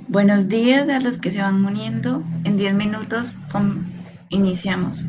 Buenos días a los que se van uniendo. En 10 minutos iniciamos.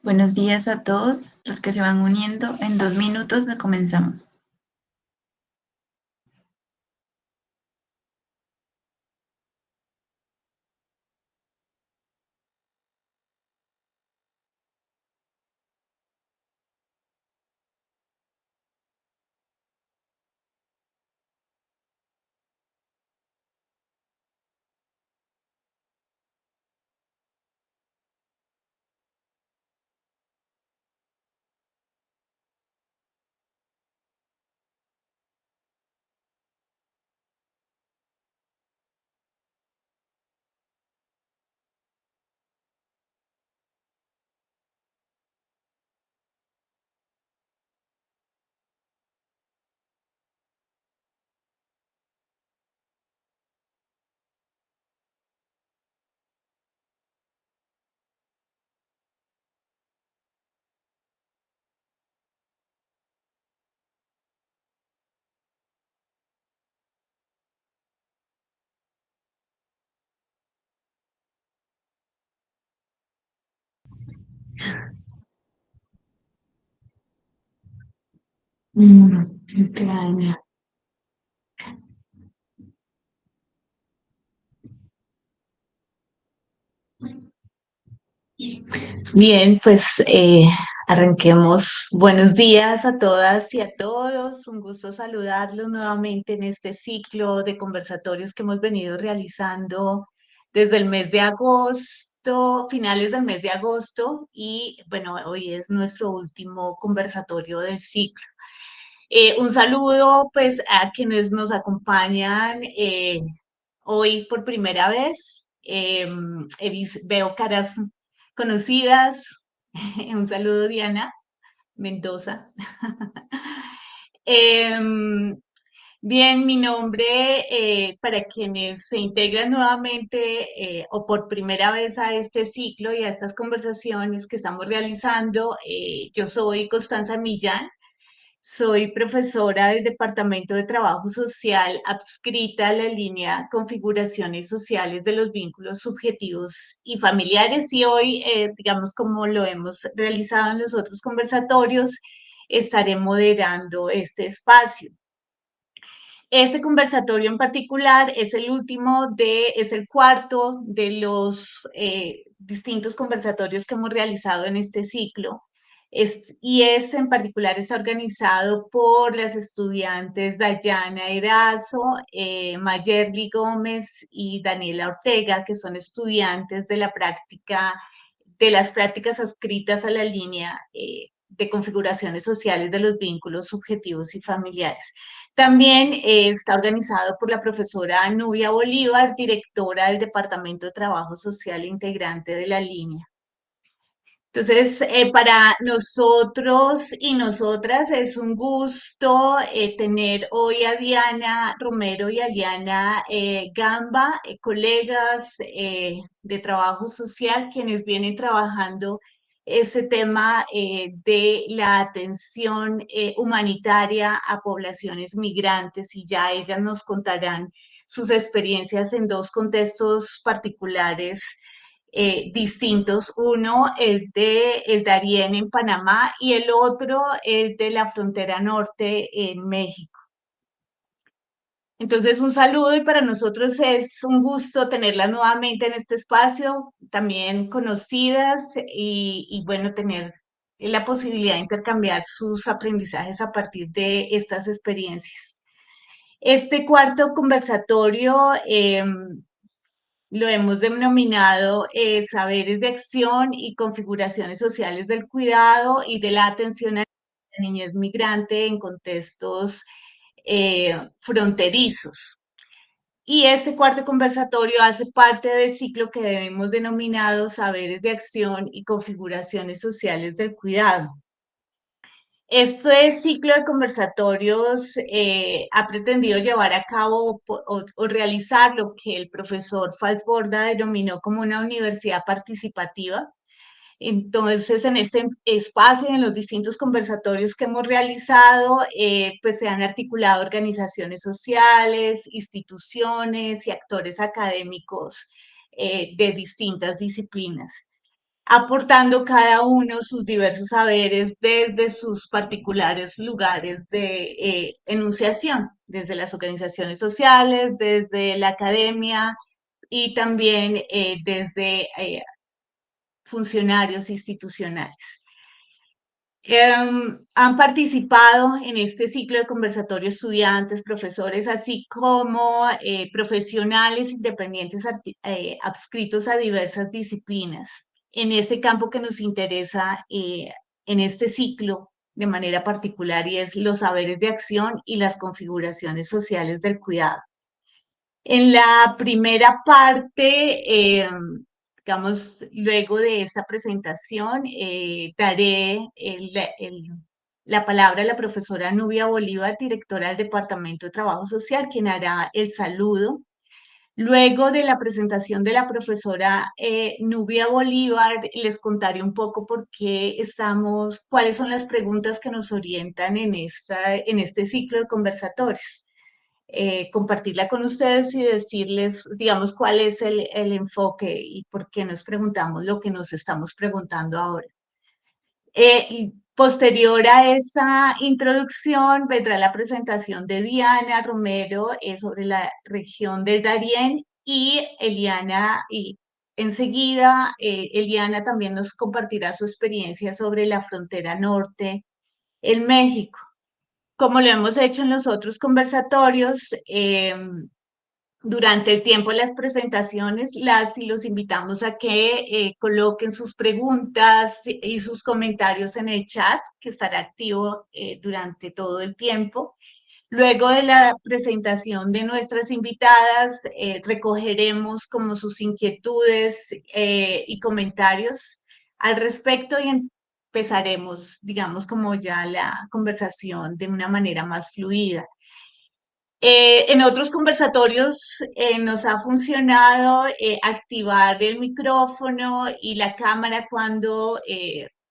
Buenos días a todos los que se van uniendo. En 2 minutos comenzamos. Ucrania. Bien, pues arranquemos. Buenos días a todas y a todos. Un gusto saludarlos nuevamente en este ciclo de conversatorios que hemos venido realizando desde el mes de agosto, finales del mes de agosto, y bueno, hoy es nuestro último conversatorio del ciclo. Un saludo pues a quienes nos acompañan hoy por primera vez. Veo caras conocidas. Un saludo, Diana Mendoza. Em, Bien, mi nombre, para quienes se integran nuevamente o por primera vez a este ciclo y a estas conversaciones que estamos realizando, yo soy Constanza Millán. Soy profesora del Departamento de Trabajo Social adscrita a la línea Configuraciones Sociales de los Vínculos Subjetivos y Familiares, y hoy, digamos como lo hemos realizado en los otros conversatorios, estaré moderando este espacio. Este conversatorio en particular es es el cuarto de los distintos conversatorios que hemos realizado en este ciclo. En particular está organizado por las estudiantes Dayana Erazo, Mayerly Gómez y Daniela Ortega, que son estudiantes de las prácticas adscritas a la línea de configuraciones sociales de los vínculos subjetivos y familiares. También está organizado por la profesora Nubia Bolívar, directora del Departamento de Trabajo Social e integrante de la línea. Entonces, para nosotros y nosotras es un gusto tener hoy a Diana Romero y a Liana Gamba, colegas de trabajo social, quienes vienen trabajando ese tema de la atención humanitaria a poblaciones migrantes, y ya ellas nos contarán sus experiencias en dos contextos particulares distintos. Uno, el Darién en Panamá, y el otro, el de la frontera norte en México. Entonces, un saludo, y para nosotros es un gusto tenerlas nuevamente en este espacio, también conocidas, y bueno, tener la posibilidad de intercambiar sus aprendizajes a partir de estas experiencias. Este cuarto conversatorio lo hemos denominado saberes de acción y configuraciones sociales del cuidado y de la atención a la niñez migrante en contextos fronterizos. Y este cuarto conversatorio hace parte del ciclo que hemos denominado saberes de acción y configuraciones sociales del cuidado. Este ciclo de conversatorios ha pretendido llevar a cabo o realizar lo que el profesor Falsborda denominó como una universidad participativa. Entonces, en este espacio y en los distintos conversatorios que hemos realizado, pues se han articulado organizaciones sociales, instituciones y actores académicos de distintas disciplinas, aportando cada uno sus diversos saberes desde sus particulares lugares de enunciación, desde las organizaciones sociales, desde la academia y también desde funcionarios institucionales. Han participado en este ciclo de conversatorio estudiantes, profesores, así como profesionales independientes adscritos a diversas disciplinas. En este campo que nos interesa en este ciclo de manera particular, y es los saberes de acción y las configuraciones sociales del cuidado. En la primera parte, digamos, luego de esta presentación, daré la palabra a la profesora Nubia Bolívar, directora del Departamento de Trabajo Social, quien hará el saludo. Luego de la presentación de la profesora Nubia Bolívar, les contaré un poco cuáles son las preguntas que nos orientan en este ciclo de conversatorios. Compartirla con ustedes y decirles, digamos, cuál es el enfoque y por qué nos preguntamos lo que nos estamos preguntando ahora. Posterior a esa introducción vendrá la presentación de Diana Romero sobre la región del Darién y Eliana, y enseguida Eliana también nos compartirá su experiencia sobre la frontera norte en México. Como lo hemos hecho en los otros conversatorios, durante el tiempo de las presentaciones, las y los invitamos a que coloquen sus preguntas y sus comentarios en el chat, que estará activo durante todo el tiempo. Luego de la presentación de nuestras invitadas, recogeremos como sus inquietudes y comentarios al respecto y empezaremos, digamos, como ya la conversación de una manera más fluida. En otros conversatorios nos ha funcionado activar el micrófono y la cámara cuando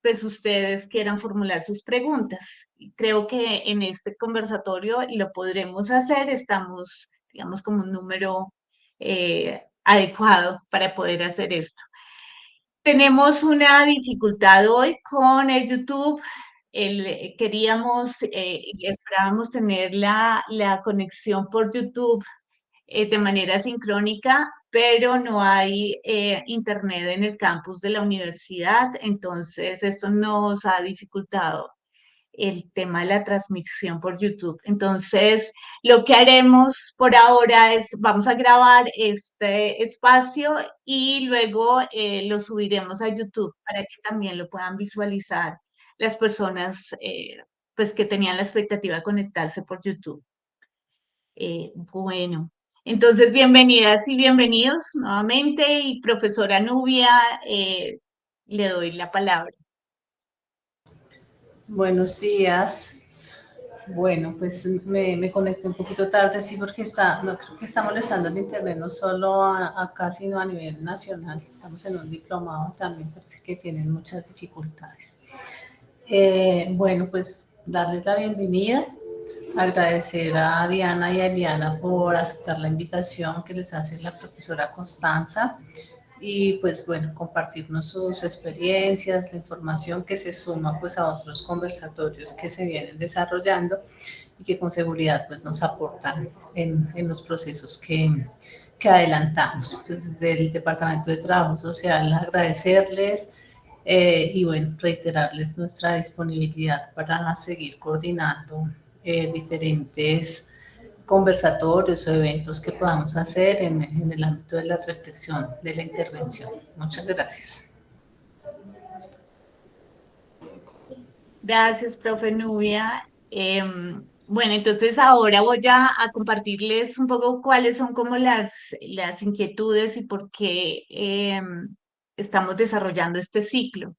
pues ustedes quieran formular sus preguntas. Creo que en este conversatorio lo podremos hacer. Estamos, digamos, como un número adecuado para poder hacer esto. Tenemos una dificultad hoy con el YouTube. Queríamos y esperábamos tener la conexión por YouTube de manera sincrónica, pero no hay internet en el campus de la universidad, entonces esto nos ha dificultado el tema de la transmisión por YouTube. Entonces, lo que haremos por ahora es, vamos a grabar este espacio y luego lo subiremos a YouTube para que también lo puedan visualizar las personas pues que tenían la expectativa de conectarse por YouTube. Bueno, entonces bienvenidas y bienvenidos nuevamente y profesora Nubia, le doy la palabra. Buenos días. Bueno, pues me conecté un poquito tarde, sí, porque no, creo que está molestando el internet no solo acá, sino a nivel nacional. Estamos en un diplomado también, parece que tienen muchas dificultades. Bueno, pues darles la bienvenida, agradecer a Diana y a Eliana por aceptar la invitación que les hace la profesora Constanza y pues bueno, compartirnos sus experiencias, la información que se suma pues a otros conversatorios que se vienen desarrollando y que con seguridad pues nos aportan en los procesos que adelantamos. Pues desde el Departamento de Trabajo Social agradecerles y bueno, reiterarles nuestra disponibilidad para seguir coordinando diferentes conversatorios o eventos que podamos hacer en el ámbito de la reflexión, de la intervención. Muchas gracias. Gracias, profe Nubia. Bueno, entonces ahora voy a compartirles un poco cuáles son como las inquietudes y por qué estamos desarrollando este ciclo.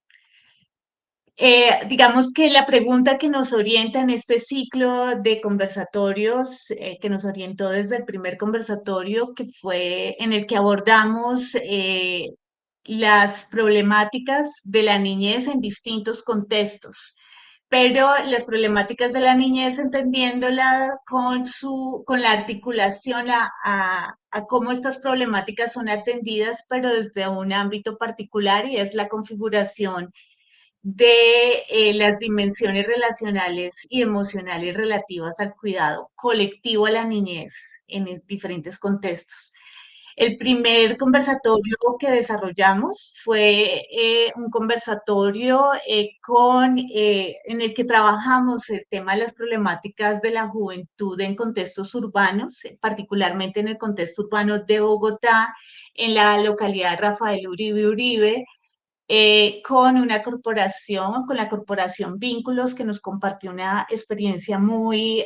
Digamos que la pregunta que nos orienta en este ciclo de conversatorios, que nos orientó desde el primer conversatorio, que fue en el que abordamos las problemáticas de la niñez en distintos contextos, pero las problemáticas de la niñez entendiéndola con la articulación a cómo estas problemáticas son atendidas, pero desde un ámbito particular y es la configuración de las dimensiones relacionales y emocionales relativas al cuidado colectivo a la niñez en diferentes contextos. El primer conversatorio que desarrollamos fue un conversatorio en el que trabajamos el tema de las problemáticas de la juventud en contextos urbanos, particularmente en el contexto urbano de Bogotá, en la localidad de Rafael Uribe Uribe, con la corporación Vínculos, que nos compartió una experiencia muy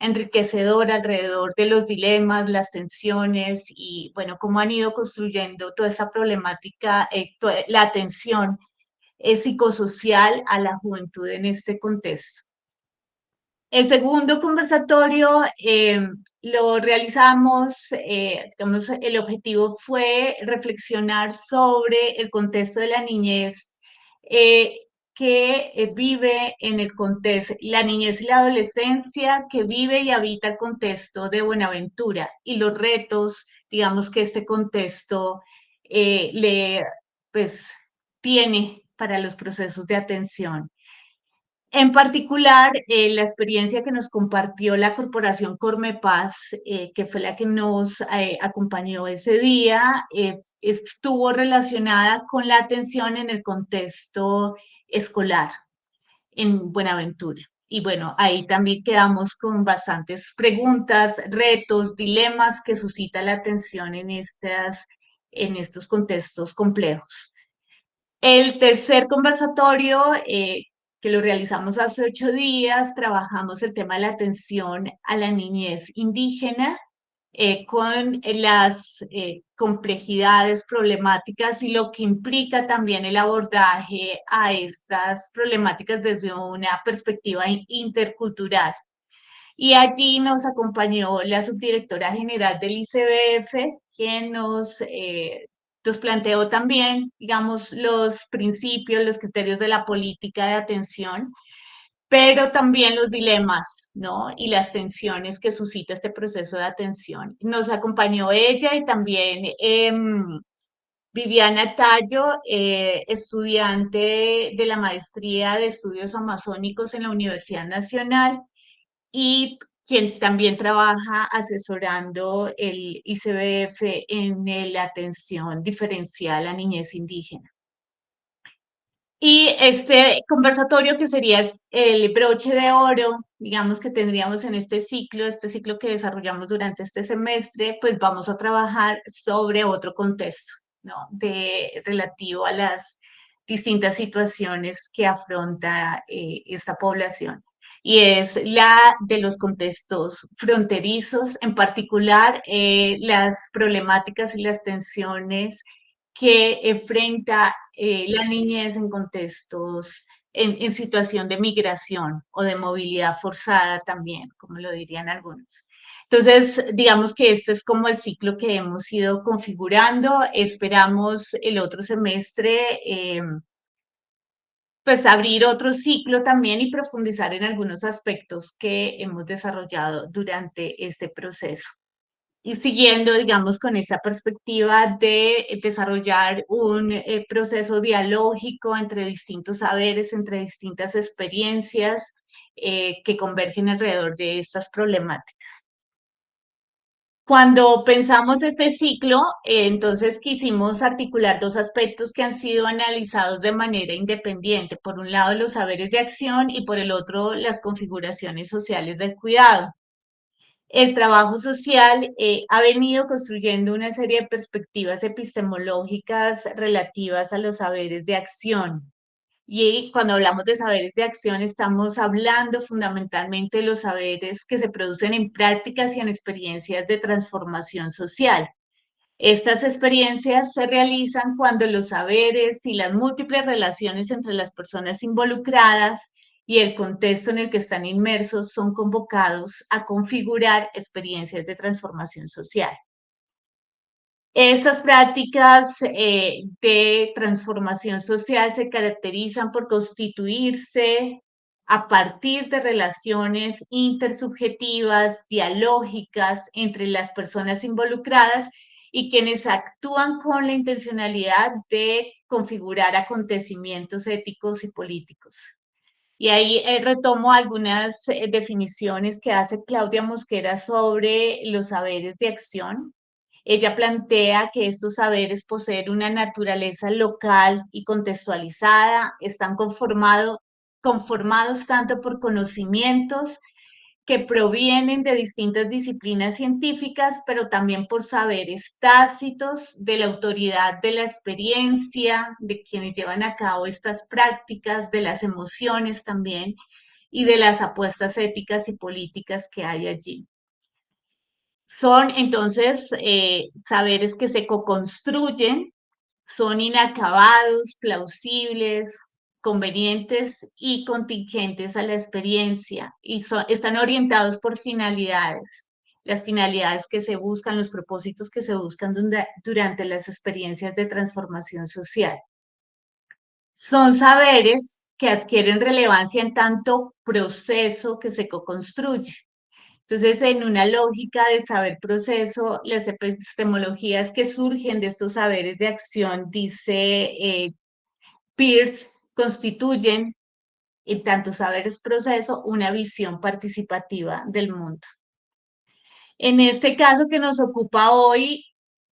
enriquecedora alrededor de los dilemas, las tensiones y, bueno, cómo han ido construyendo toda esa problemática, la atención psicosocial a la juventud en este contexto. El segundo conversatorio lo realizamos, digamos, el objetivo fue reflexionar sobre el contexto de la niñez que vive en el contexto, la niñez y la adolescencia que vive y habita el contexto de Buenaventura y los retos, digamos, que este contexto le, pues, tiene para los procesos de atención. En particular, la experiencia que nos compartió la corporación Cormepaz, que fue la que nos acompañó ese día, estuvo relacionada con la atención en el contexto escolar en Buenaventura. Y bueno, ahí también quedamos con bastantes preguntas, retos, dilemas que suscita la atención en estos contextos complejos. El tercer conversatorio, que lo realizamos hace 8 días, trabajamos el tema de la atención a la niñez indígena con las complejidades problemáticas y lo que implica también el abordaje a estas problemáticas desde una perspectiva intercultural. Y allí nos acompañó la subdirectora general del ICBF, quien nos planteó también, digamos, los principios, los criterios de la política de atención, pero también los dilemas, ¿no? Y las tensiones que suscita este proceso de atención. Nos acompañó ella y también Viviana Tallo, estudiante de la maestría de estudios amazónicos en la Universidad Nacional y quien también trabaja asesorando el ICBF en la atención diferencial a niñez indígena. Y este conversatorio que sería el broche de oro, digamos que tendríamos en este ciclo que desarrollamos durante este semestre, pues vamos a trabajar sobre otro contexto, ¿no? Relativo a las distintas situaciones que afronta esta población. Y es la de los contextos fronterizos, en particular las problemáticas y las tensiones que enfrenta la niñez en contextos, en situación de migración o de movilidad forzada también, como lo dirían algunos. Entonces, digamos que este es como el ciclo que hemos ido configurando. Esperamos el otro semestre, pues abrir otro ciclo también y profundizar en algunos aspectos que hemos desarrollado durante este proceso y siguiendo, digamos, con esta perspectiva de desarrollar un proceso dialógico entre distintos saberes, entre distintas experiencias que convergen alrededor de estas problemáticas. Cuando pensamos este ciclo, entonces quisimos articular dos aspectos que han sido analizados de manera independiente. Por un lado, los saberes de acción y por el otro, las configuraciones sociales del cuidado. El trabajo social ha venido construyendo una serie de perspectivas epistemológicas relativas a los saberes de acción. Y cuando hablamos de saberes de acción, estamos hablando fundamentalmente de los saberes que se producen en prácticas y en experiencias de transformación social. Estas experiencias se realizan cuando los saberes y las múltiples relaciones entre las personas involucradas y el contexto en el que están inmersos son convocados a configurar experiencias de transformación social. Estas prácticas de transformación social se caracterizan por constituirse a partir de relaciones intersubjetivas, dialógicas entre las personas involucradas y quienes actúan con la intencionalidad de configurar acontecimientos éticos y políticos. Y ahí retomo algunas definiciones que hace Claudia Mosquera sobre los saberes de acción. Ella plantea que estos saberes poseen una naturaleza local y contextualizada, están conformados tanto por conocimientos que provienen de distintas disciplinas científicas, pero también por saberes tácitos de la autoridad de la experiencia, de quienes llevan a cabo estas prácticas, de las emociones también y de las apuestas éticas y políticas que hay allí. Son entonces saberes que se co-construyen, son inacabados, plausibles, convenientes y contingentes a la experiencia y están orientados por finalidades, las finalidades que se buscan, los propósitos que se buscan durante las experiencias de transformación social. Son saberes que adquieren relevancia en tanto proceso que se co-construye. Entonces, en una lógica de saber-proceso, las epistemologías que surgen de estos saberes de acción, dice Peirce, constituyen en tanto saberes proceso, una visión participativa del mundo. En este caso que nos ocupa hoy,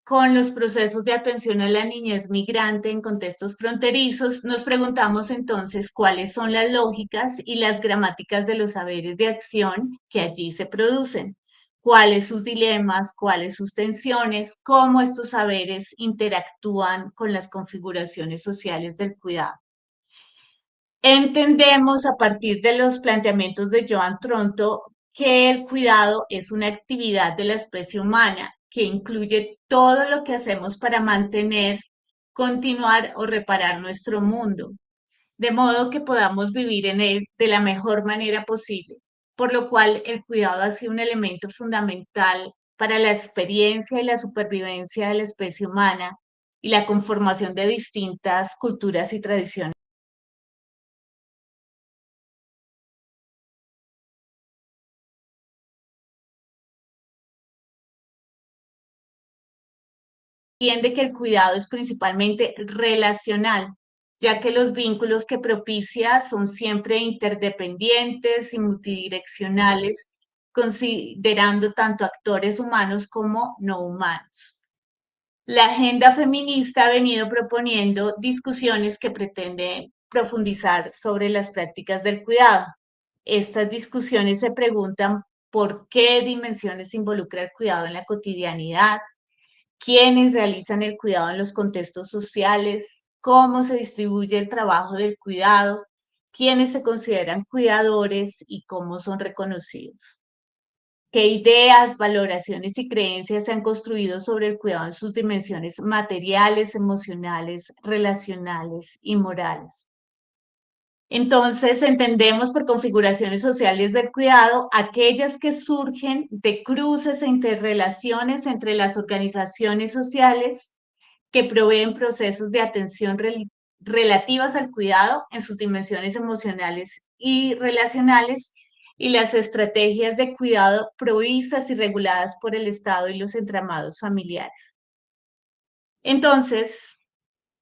con los procesos de atención a la niñez migrante en contextos fronterizos, nos preguntamos entonces cuáles son las lógicas y las gramáticas de los saberes de acción que allí se producen, cuáles sus dilemas, cuáles sus tensiones, cómo estos saberes interactúan con las configuraciones sociales del cuidado. Entendemos a partir de los planteamientos de Joan Tronto que el cuidado es una actividad de la especie humana que incluye todo lo que hacemos para mantener, continuar o reparar nuestro mundo, de modo que podamos vivir en él de la mejor manera posible, por lo cual el cuidado ha sido un elemento fundamental para la experiencia y la supervivencia de la especie humana y la conformación de distintas culturas y tradiciones. Entiende que el cuidado es principalmente relacional, ya que los vínculos que propicia son siempre interdependientes y multidireccionales, considerando tanto actores humanos como no humanos. La agenda feminista ha venido proponiendo discusiones que pretenden profundizar sobre las prácticas del cuidado. Estas discusiones se preguntan por qué dimensiones involucra el cuidado en la cotidianidad, quiénes realizan el cuidado en los contextos sociales, cómo se distribuye el trabajo del cuidado, quiénes se consideran cuidadores y cómo son reconocidos. ¿Qué ideas, valoraciones y creencias se han construido sobre el cuidado en sus dimensiones materiales, emocionales, relacionales y morales? Entonces, entendemos por configuraciones sociales del cuidado aquellas que surgen de cruces e interrelaciones entre las organizaciones sociales que proveen procesos de atención relativas al cuidado en sus dimensiones emocionales y relacionales y las estrategias de cuidado provistas y reguladas por el Estado y los entramados familiares. Entonces,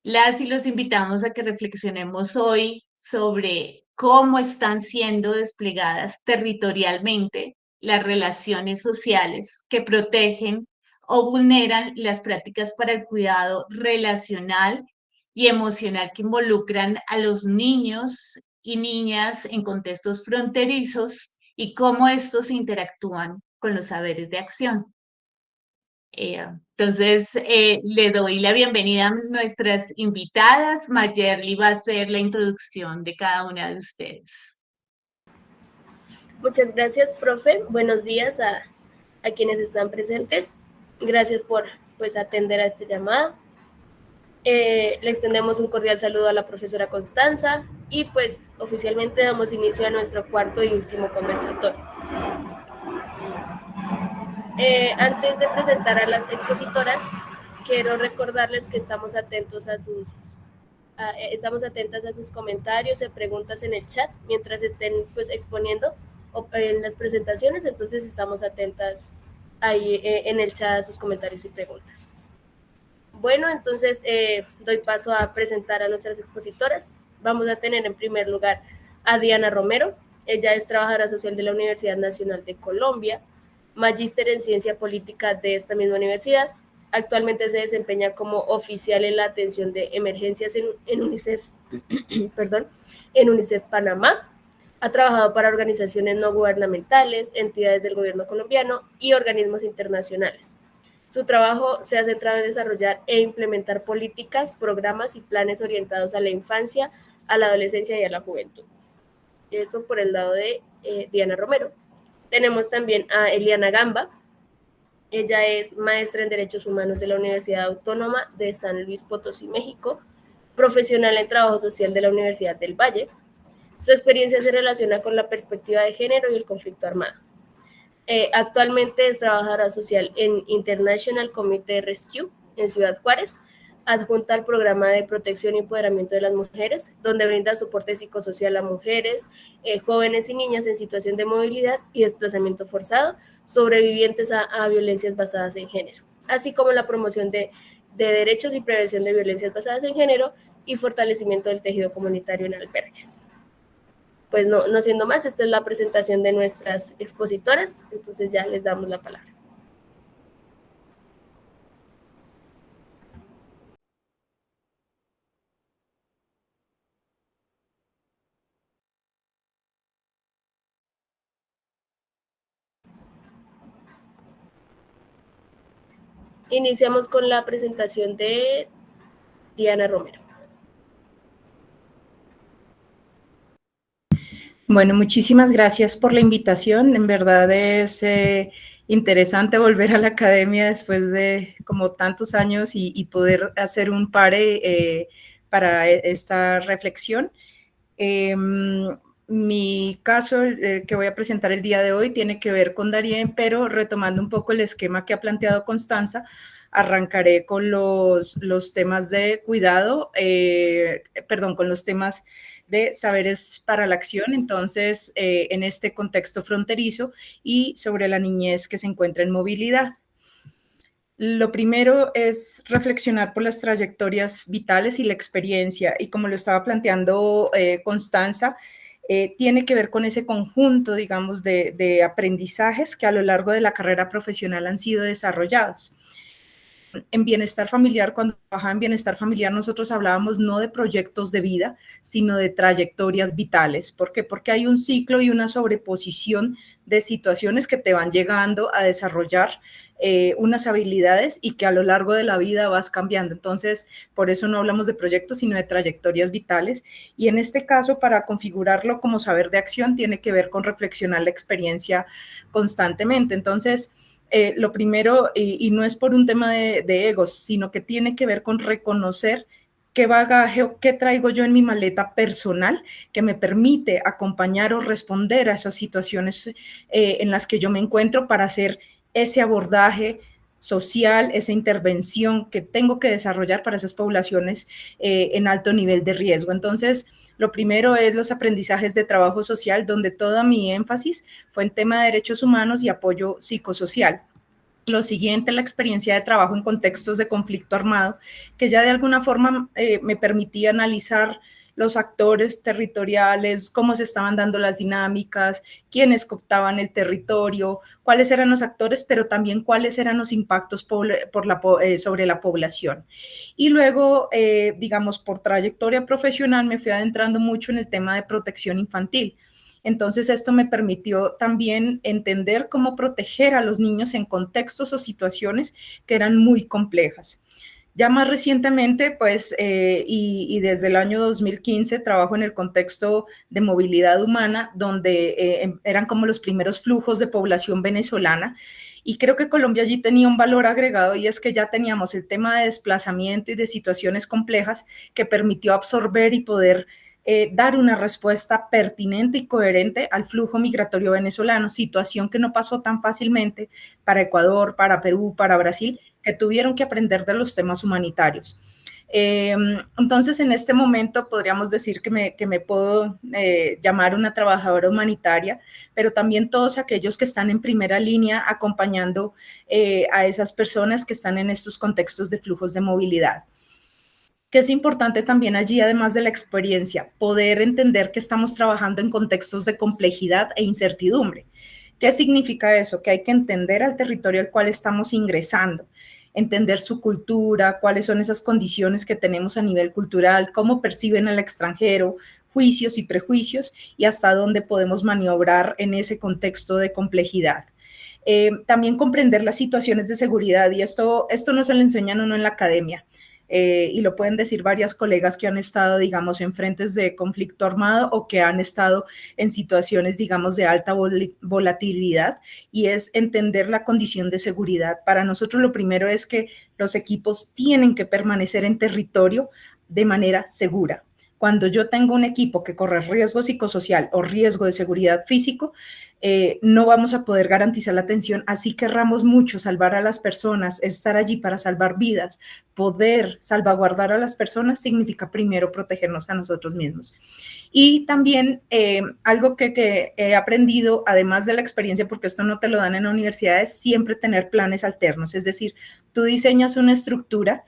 las y los invitamos a que reflexionemos hoy sobre cómo están siendo desplegadas territorialmente las relaciones sociales que protegen o vulneran las prácticas para el cuidado relacional y emocional que involucran a los niños y niñas en contextos fronterizos y cómo estos interactúan con los saberes de acción. Le doy la bienvenida a nuestras invitadas. Mayerly va a hacer la introducción de cada una de ustedes. Muchas gracias, profe. Buenos días a quienes están presentes. Gracias por atender a este llamado. Le extendemos un cordial saludo a la profesora Constanza y oficialmente damos inicio a nuestro cuarto y último conversatorio. Antes de presentar a las expositoras, quiero recordarles que estamos atentas a sus comentarios y preguntas en el chat mientras estén exponiendo en las presentaciones, entonces estamos atentas ahí en el chat a sus comentarios y preguntas. Bueno, entonces doy paso a presentar a nuestras expositoras. Vamos a tener en primer lugar a Diana Romero. Ella es trabajadora social de la Universidad Nacional de Colombia, magíster en ciencia política de esta misma universidad. Actualmente se desempeña como oficial en la atención de emergencias en UNICEF, en UNICEF Panamá. Ha trabajado para organizaciones no gubernamentales, entidades del gobierno colombiano y organismos internacionales. Su trabajo se ha centrado en desarrollar e implementar políticas, programas y planes orientados a la infancia, a la adolescencia y a la juventud. Eso por el lado de Diana Romero. Tenemos también a Eliana Gamba. Ella es maestra en Derechos Humanos de la Universidad Autónoma de San Luis Potosí, México, profesional en Trabajo Social de la Universidad del Valle. Su experiencia se relaciona con la perspectiva de género y el conflicto armado. Actualmente es trabajadora social en International Committee Rescue en Ciudad Juárez, adjunta al programa de protección y empoderamiento de las mujeres, donde brinda soporte psicosocial a mujeres, jóvenes y niñas en situación de movilidad y desplazamiento forzado, sobrevivientes a violencias basadas en género, así como la promoción de derechos y prevención de violencias basadas en género y fortalecimiento del tejido comunitario en albergues. pues no siendo más, esta es la presentación de nuestras expositoras, entonces ya les damos la palabra. Iniciamos con la presentación de Diana Romero. Bueno, muchísimas gracias por la invitación. En verdad es interesante volver a la academia después de como tantos años y poder hacer un pare para esta reflexión. Mi caso que voy a presentar el día de hoy tiene que ver con Darien, pero retomando un poco el esquema que ha planteado Constanza, arrancaré con los temas de cuidado, con los temas de saberes para la acción, entonces, en este contexto fronterizo y sobre la niñez que se encuentra en movilidad. Lo primero es reflexionar por las trayectorias vitales y la experiencia, y como lo estaba planteando Constanza, tiene que ver con ese conjunto, digamos, de aprendizajes que a lo largo de la carrera profesional han sido desarrollados. En bienestar familiar, cuando trabajaba en bienestar familiar, nosotros hablábamos no de proyectos de vida, sino de trayectorias vitales. ¿Por qué? Porque hay un ciclo y una sobreposición de situaciones que te van llegando a desarrollar unas habilidades y que a lo largo de la vida vas cambiando. Entonces, por eso no hablamos de proyectos, sino de trayectorias vitales. Y en este caso, para configurarlo como saber de acción, tiene que ver con reflexionar la experiencia constantemente. Entonces, lo primero, y no es por un tema de egos, sino que tiene que ver con reconocer qué bagaje o qué traigo yo en mi maleta personal que me permite acompañar o responder a esas situaciones en las que yo me encuentro para hacer ese abordaje social, esa intervención que tengo que desarrollar para esas poblaciones en alto nivel de riesgo. Entonces, lo primero es los aprendizajes de trabajo social, donde toda mi énfasis fue en tema de derechos humanos y apoyo psicosocial. Lo siguiente, la experiencia de trabajo en contextos de conflicto armado, que ya de alguna forma me permitía analizar los actores territoriales, cómo se estaban dando las dinámicas, quiénes cooptaban el territorio, cuáles eran los actores, pero también cuáles eran los impactos sobre la población. Y luego, digamos, por trayectoria profesional me fui adentrando mucho en el tema de protección infantil. Entonces, esto me permitió también entender cómo proteger a los niños en contextos o situaciones que eran muy complejas. Ya más recientemente, pues, y desde el año 2015, trabajo en el contexto de movilidad humana, donde eran como los primeros flujos de población venezolana. Y creo que Colombia allí tenía un valor agregado, y es que ya teníamos el tema de desplazamiento y de situaciones complejas que permitió absorber y poder dar una respuesta pertinente y coherente al flujo migratorio venezolano, situación que no pasó tan fácilmente para Ecuador, para Perú, para Brasil, que tuvieron que aprender de los temas humanitarios. Entonces, en este momento podríamos decir que me puedo llamar una trabajadora humanitaria, pero también todos aquellos que están en primera línea acompañando a esas personas que están en estos contextos de flujos de movilidad. Que es importante también allí, además de la experiencia, poder entender que estamos trabajando en contextos de complejidad e incertidumbre. ¿Qué significa eso? Que hay que entender al territorio al cual estamos ingresando, entender su cultura, cuáles son esas condiciones que tenemos a nivel cultural, cómo perciben al extranjero, juicios y prejuicios, y hasta dónde podemos maniobrar en ese contexto de complejidad. También comprender las situaciones de seguridad, y esto no se lo enseñan uno en la academia. Y lo pueden decir varias colegas que han estado, digamos, en frentes de conflicto armado o que han estado en situaciones, digamos, de alta volatilidad, y es entender la condición de seguridad. Para nosotros lo primero es que los equipos tienen que permanecer en territorio de manera segura. Cuando yo tengo un equipo que corre riesgo psicosocial o riesgo de seguridad físico, no vamos a poder garantizar la atención, así querramos mucho salvar a las personas, estar allí para salvar vidas, poder salvaguardar a las personas significa primero protegernos a nosotros mismos. Y también algo que he aprendido, además de la experiencia, porque esto no te lo dan en la universidad, es siempre tener planes alternos, es decir, tú diseñas una estructura,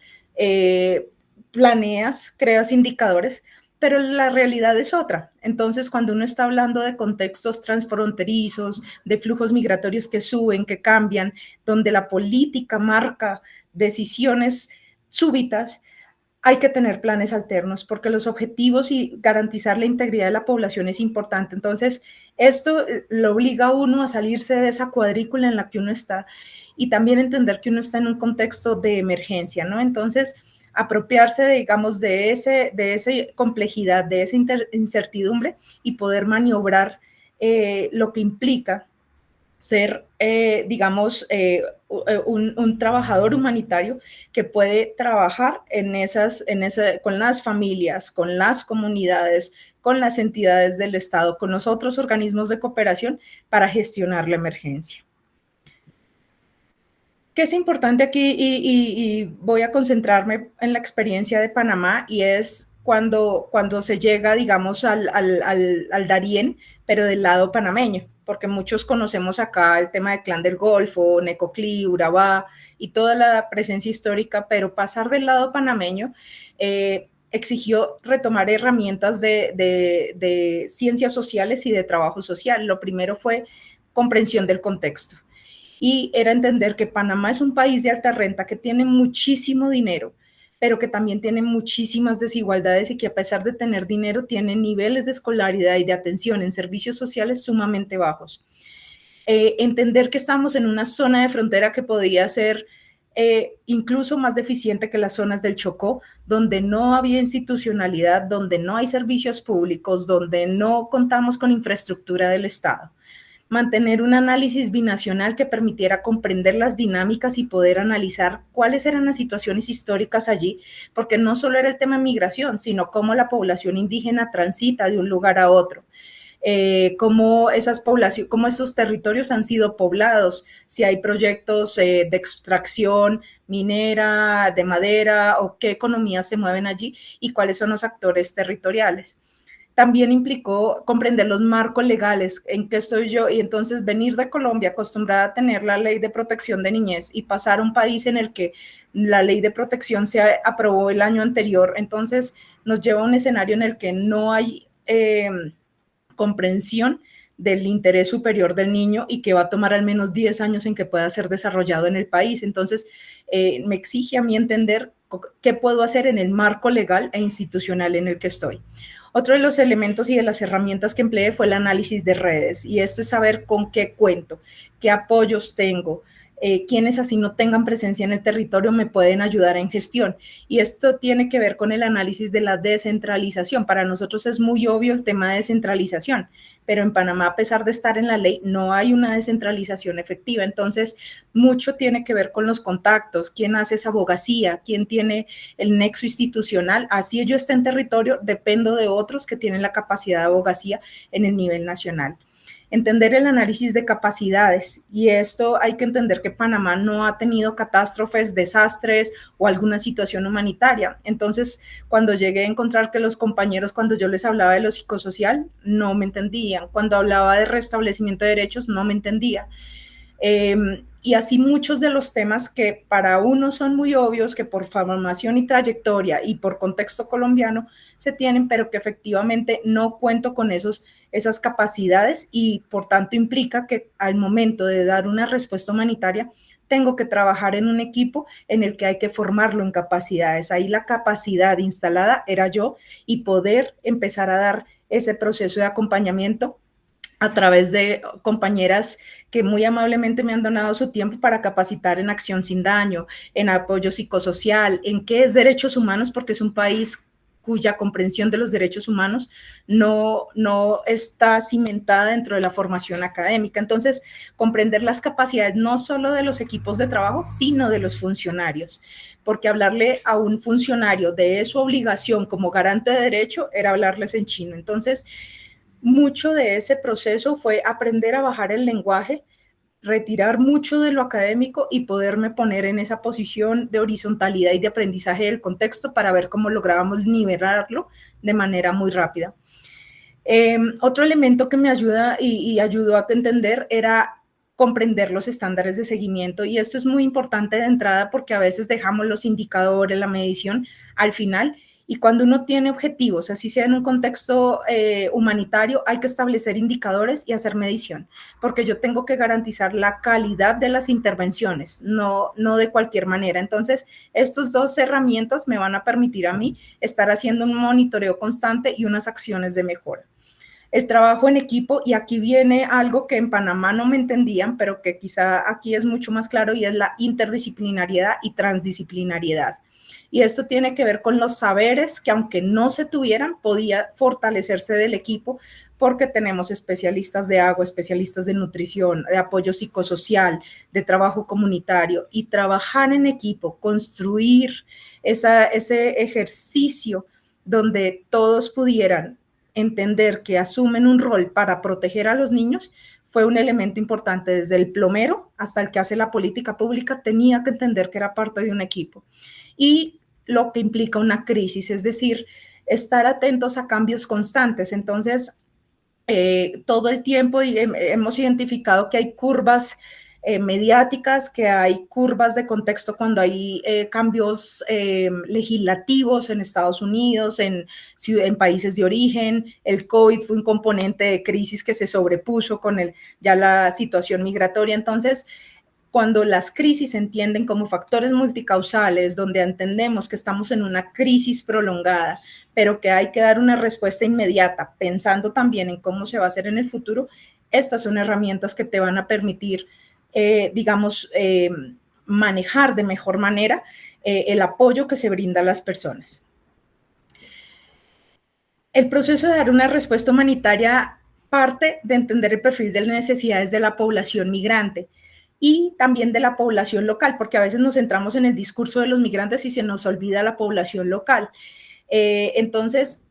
planeas, creas indicadores, pero la realidad es otra. Entonces, cuando uno está hablando de contextos transfronterizos, de flujos migratorios que suben, que cambian, donde la política marca decisiones súbitas, hay que tener planes alternos porque los objetivos y garantizar la integridad de la población es importante. Entonces, esto lo obliga a uno a salirse de esa cuadrícula en la que uno está y también entender que uno está en un contexto de emergencia, ¿no? Entonces, apropiarse, digamos, de esa complejidad, de esa incertidumbre y poder maniobrar lo que implica ser, digamos, un trabajador humanitario que puede trabajar con las familias, con las comunidades, con las entidades del Estado, con los otros organismos de cooperación para gestionar la emergencia. ¿Qué es importante aquí? Y voy a concentrarme en la experiencia de Panamá y es cuando se llega, digamos, al Darién, pero del lado panameño, porque muchos conocemos acá el tema del Clan del Golfo, Necoclí, Urabá y toda la presencia histórica, pero pasar del lado panameño exigió retomar herramientas de ciencias sociales y de trabajo social. Lo primero fue comprensión del contexto. Y era entender que Panamá es un país de alta renta que tiene muchísimo dinero, pero que también tiene muchísimas desigualdades y que a pesar de tener dinero tiene niveles de escolaridad y de atención en servicios sociales sumamente bajos. Entender que estamos en una zona de frontera que podía ser incluso más deficiente que las zonas del Chocó, donde no había institucionalidad, donde no hay servicios públicos, donde no contamos con infraestructura del Estado. Mantener un análisis binacional que permitiera comprender las dinámicas y poder analizar cuáles eran las situaciones históricas allí, porque no solo era el tema de migración, sino cómo la población indígena transita de un lugar a otro. Cómo esos territorios han sido poblados, si hay proyectos de extracción minera, de madera, o qué economías se mueven allí y cuáles son los actores territoriales. También implicó comprender los marcos legales, en qué estoy yo, y entonces venir de Colombia acostumbrada a tener la ley de protección de niñez y pasar a un país en el que la ley de protección se aprobó el año anterior, entonces nos lleva a un escenario en el que no hay comprensión del interés superior del niño y que va a tomar al menos 10 años en que pueda ser desarrollado en el país. Entonces, me exige a mí entender qué puedo hacer en el marco legal e institucional en el que estoy. Otro de los elementos y de las herramientas que empleé fue el análisis de redes, y esto es saber con qué cuento, qué apoyos tengo, quienes así no tengan presencia en el territorio me pueden ayudar en gestión. Y esto tiene que ver con el análisis de la descentralización. Para nosotros es muy obvio el tema de descentralización, pero en Panamá, a pesar de estar en la ley, no hay una descentralización efectiva. Entonces, mucho tiene que ver con los contactos, quién hace esa abogacía, quién tiene el nexo institucional. Así yo esté en territorio, dependo de otros que tienen la capacidad de abogacía en el nivel nacional. Entender el análisis de capacidades, y esto hay que entender que Panamá no ha tenido catástrofes, desastres o alguna situación humanitaria. Entonces, cuando llegué a encontrar que los compañeros, cuando yo les hablaba de lo psicosocial, no me entendían. Cuando hablaba de restablecimiento de derechos, no me entendía. Y así muchos de los temas que para uno son muy obvios, que por formación y trayectoria y por contexto colombiano se tienen, pero que efectivamente no cuento con esas capacidades, y por tanto implica que al momento de dar una respuesta humanitaria tengo que trabajar en un equipo en el que hay que formarlo en capacidades. Ahí la capacidad instalada era yo, y poder empezar a dar ese proceso de acompañamiento a través de compañeras que muy amablemente me han donado su tiempo para capacitar en acción sin daño, en apoyo psicosocial, en qué es derechos humanos, porque es un país cuya comprensión de los derechos humanos no está cimentada dentro de la formación académica. Entonces, comprender las capacidades no solo de los equipos de trabajo, sino de los funcionarios, porque hablarle a un funcionario de su obligación como garante de derecho era hablarles en chino. Entonces, mucho de ese proceso fue aprender a bajar el lenguaje, retirar mucho de lo académico y poderme poner en esa posición de horizontalidad y de aprendizaje del contexto para ver cómo lográbamos nivelarlo de manera muy rápida. Otro elemento que me ayuda y ayudó a entender era comprender los estándares de seguimiento, y esto es muy importante de entrada porque a veces dejamos los indicadores, la medición al final, Y cuando uno tiene objetivos, así sea en un contexto humanitario, hay que establecer indicadores y hacer medición, porque yo tengo que garantizar la calidad de las intervenciones, no de cualquier manera. Entonces, estas dos herramientas me van a permitir a mí estar haciendo un monitoreo constante y unas acciones de mejora. El trabajo en equipo, y aquí viene algo que en Panamá no me entendían, pero que quizá aquí es mucho más claro, y es la interdisciplinariedad y transdisciplinariedad. Y esto tiene que ver con los saberes que, aunque no se tuvieran, podía fortalecerse del equipo, porque tenemos especialistas de agua, especialistas de nutrición, de apoyo psicosocial, de trabajo comunitario, y trabajar en equipo, construir ese ejercicio donde todos pudieran entender que asumen un rol para proteger a los niños, fue un elemento importante. Desde el plomero hasta el que hace la política pública tenía que entender que era parte de un equipo. Y lo que implica una crisis, es decir, estar atentos a cambios constantes. Entonces, todo el tiempo hemos identificado que hay curvas mediáticas, que hay curvas de contexto cuando hay cambios legislativos en Estados Unidos, en países de origen. El COVID fue un componente de crisis que se sobrepuso con ya la situación migratoria. Entonces, cuando las crisis se entienden como factores multicausales, donde entendemos que estamos en una crisis prolongada, pero que hay que dar una respuesta inmediata, pensando también en cómo se va a hacer en el futuro, estas son herramientas que te van a permitir, manejar de mejor manera el apoyo que se brinda a las personas. El proceso de dar una respuesta humanitaria parte de entender el perfil de las necesidades de la población migrante y también de la población local, porque a veces nos centramos en el discurso de los migrantes y se nos olvida la población local. Entonces,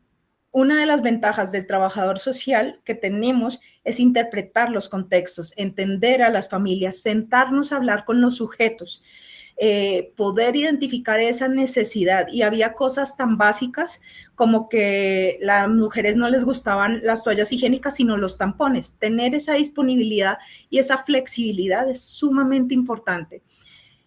una de las ventajas del trabajador social que tenemos es interpretar los contextos, entender a las familias, sentarnos a hablar con los sujetos, poder identificar esa necesidad. Y había cosas tan básicas como que las mujeres no les gustaban las toallas higiénicas, sino los tampones. Tener esa disponibilidad y esa flexibilidad es sumamente importante.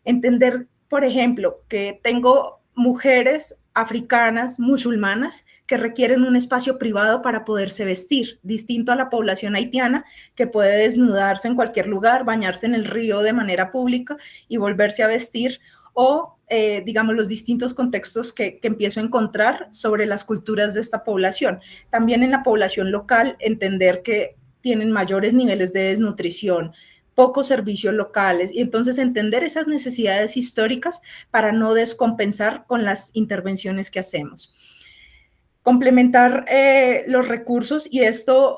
Entender, por ejemplo, que tengo mujeres africanas, musulmanas, que requieren un espacio privado para poderse vestir, distinto a la población haitiana, que puede desnudarse en cualquier lugar, bañarse en el río de manera pública y volverse a vestir, o digamos los distintos contextos que empiezo a encontrar sobre las culturas de esta población. También en la población local, entender que tienen mayores niveles de desnutrición, pocos servicios locales, y entonces entender esas necesidades históricas para no descompensar con las intervenciones que hacemos. Complementar los recursos, y esto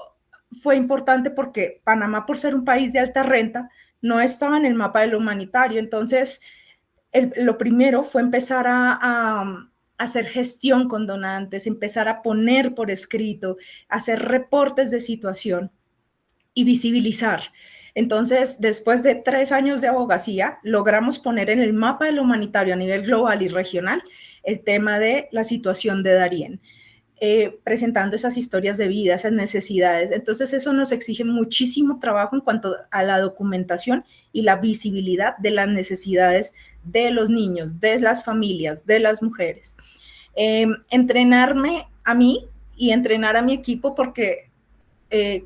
fue importante porque Panamá, por ser un país de alta renta, no estaba en el mapa de lo humanitario. Entonces, lo primero fue empezar a hacer gestión con donantes, empezar a poner por escrito, hacer reportes de situación y visibilizar. Entonces, después de 3 años de abogacía, logramos poner en el mapa de lo humanitario a nivel global y regional el tema de la situación de Darién, presentando esas historias de vida, esas necesidades. Entonces, eso nos exige muchísimo trabajo en cuanto a la documentación y la visibilidad de las necesidades de los niños, de las familias, de las mujeres. Entrenarme a mí y entrenar a mi equipo porque,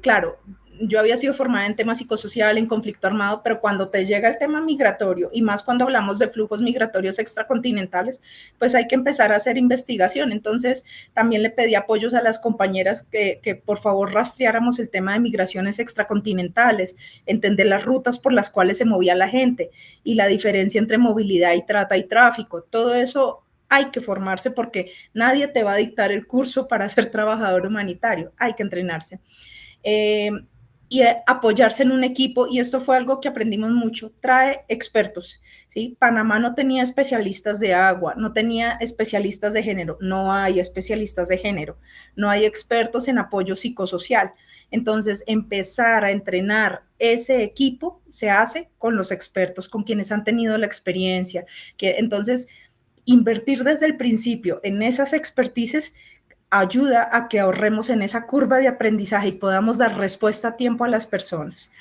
claro, yo había sido formada en tema psicosocial, en conflicto armado, pero cuando te llega el tema migratorio, y más cuando hablamos de flujos migratorios extracontinentales, pues hay que empezar a hacer investigación. Entonces, también le pedí apoyos a las compañeras que por favor rastreáramos el tema de migraciones extracontinentales, entender las rutas por las cuales se movía la gente y la diferencia entre movilidad y trata y tráfico. Todo eso hay que formarse porque nadie te va a dictar el curso para ser trabajador humanitario, hay que entrenarse. Y apoyarse en un equipo, y esto fue algo que aprendimos mucho, trae expertos, ¿sí? Panamá no tenía especialistas de agua, no tenía especialistas de género, no hay especialistas de género, no hay expertos en apoyo psicosocial. Entonces, empezar a entrenar ese equipo se hace con los expertos, con quienes han tenido la experiencia, entonces, invertir desde el principio en esas expertices ayuda a que ahorremos en esa curva de aprendizaje y podamos dar respuesta a tiempo a las personas.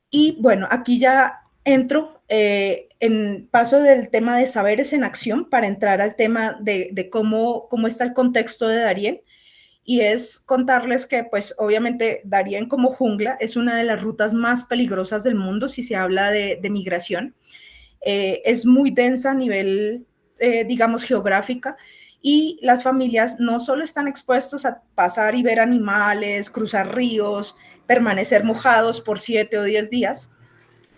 Y bueno, aquí ya entro paso del tema de saberes en acción para entrar al tema de cómo está el contexto de Darién, y es contarles que pues obviamente Darién como jungla es una de las rutas más peligrosas del mundo si se habla de migración. Es muy densa a nivel, digamos, geográfica, y las familias no solo están expuestos a pasar y ver animales, cruzar ríos, permanecer mojados por 7 o 10 días,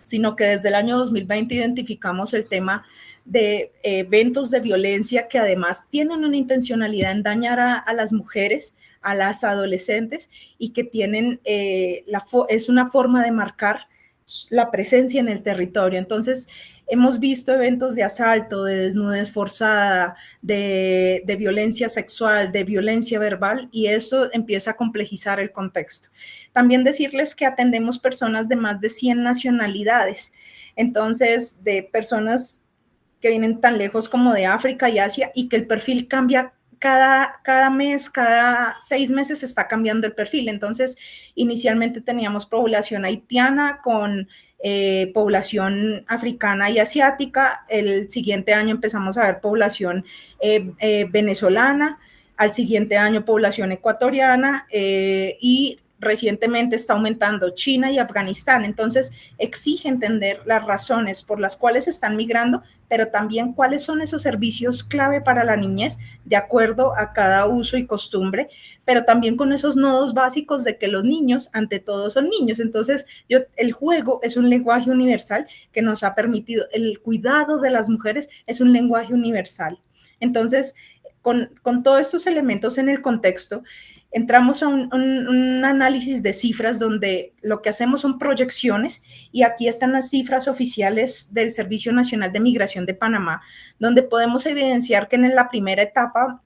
sino que desde el año 2020 identificamos el tema de eventos de violencia que además tienen una intencionalidad en dañar a las mujeres, a las adolescentes, y que tienen, es una forma de marcar la presencia en el territorio. Entonces, hemos visto eventos de asalto, de desnudez forzada, de violencia sexual, de violencia verbal, y eso empieza a complejizar el contexto. También decirles que atendemos personas de más de 100 nacionalidades, entonces de personas que vienen tan lejos como de África y Asia, y que el perfil cambia cada mes, cada 6 meses está cambiando el perfil. Entonces, inicialmente teníamos población haitiana con población africana y asiática. El siguiente año empezamos a ver población venezolana, al siguiente año población ecuatoriana, y recientemente está aumentando China y Afganistán. Entonces, exige entender las razones por las cuales están migrando, pero también cuáles son esos servicios clave para la niñez de acuerdo a cada uso y costumbre, pero también con esos nodos básicos de que los niños, ante todo, son niños. Entonces, el juego es un lenguaje universal que nos ha permitido, el cuidado de las mujeres es un lenguaje universal. Entonces, con todos estos elementos en el contexto, entramos a un análisis de cifras donde lo que hacemos son proyecciones, y aquí están las cifras oficiales del Servicio Nacional de Migración de Panamá, donde podemos evidenciar que en la primera etapa,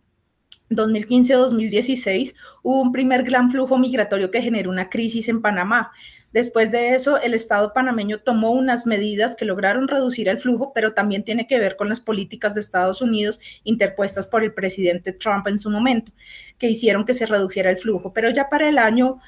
2015-2016, hubo un primer gran flujo migratorio que generó una crisis en Panamá. Después de eso, el Estado panameño tomó unas medidas que lograron reducir el flujo, pero también tiene que ver con las políticas de Estados Unidos interpuestas por el presidente Trump en su momento, que hicieron que se redujera el flujo. Pero ya para el año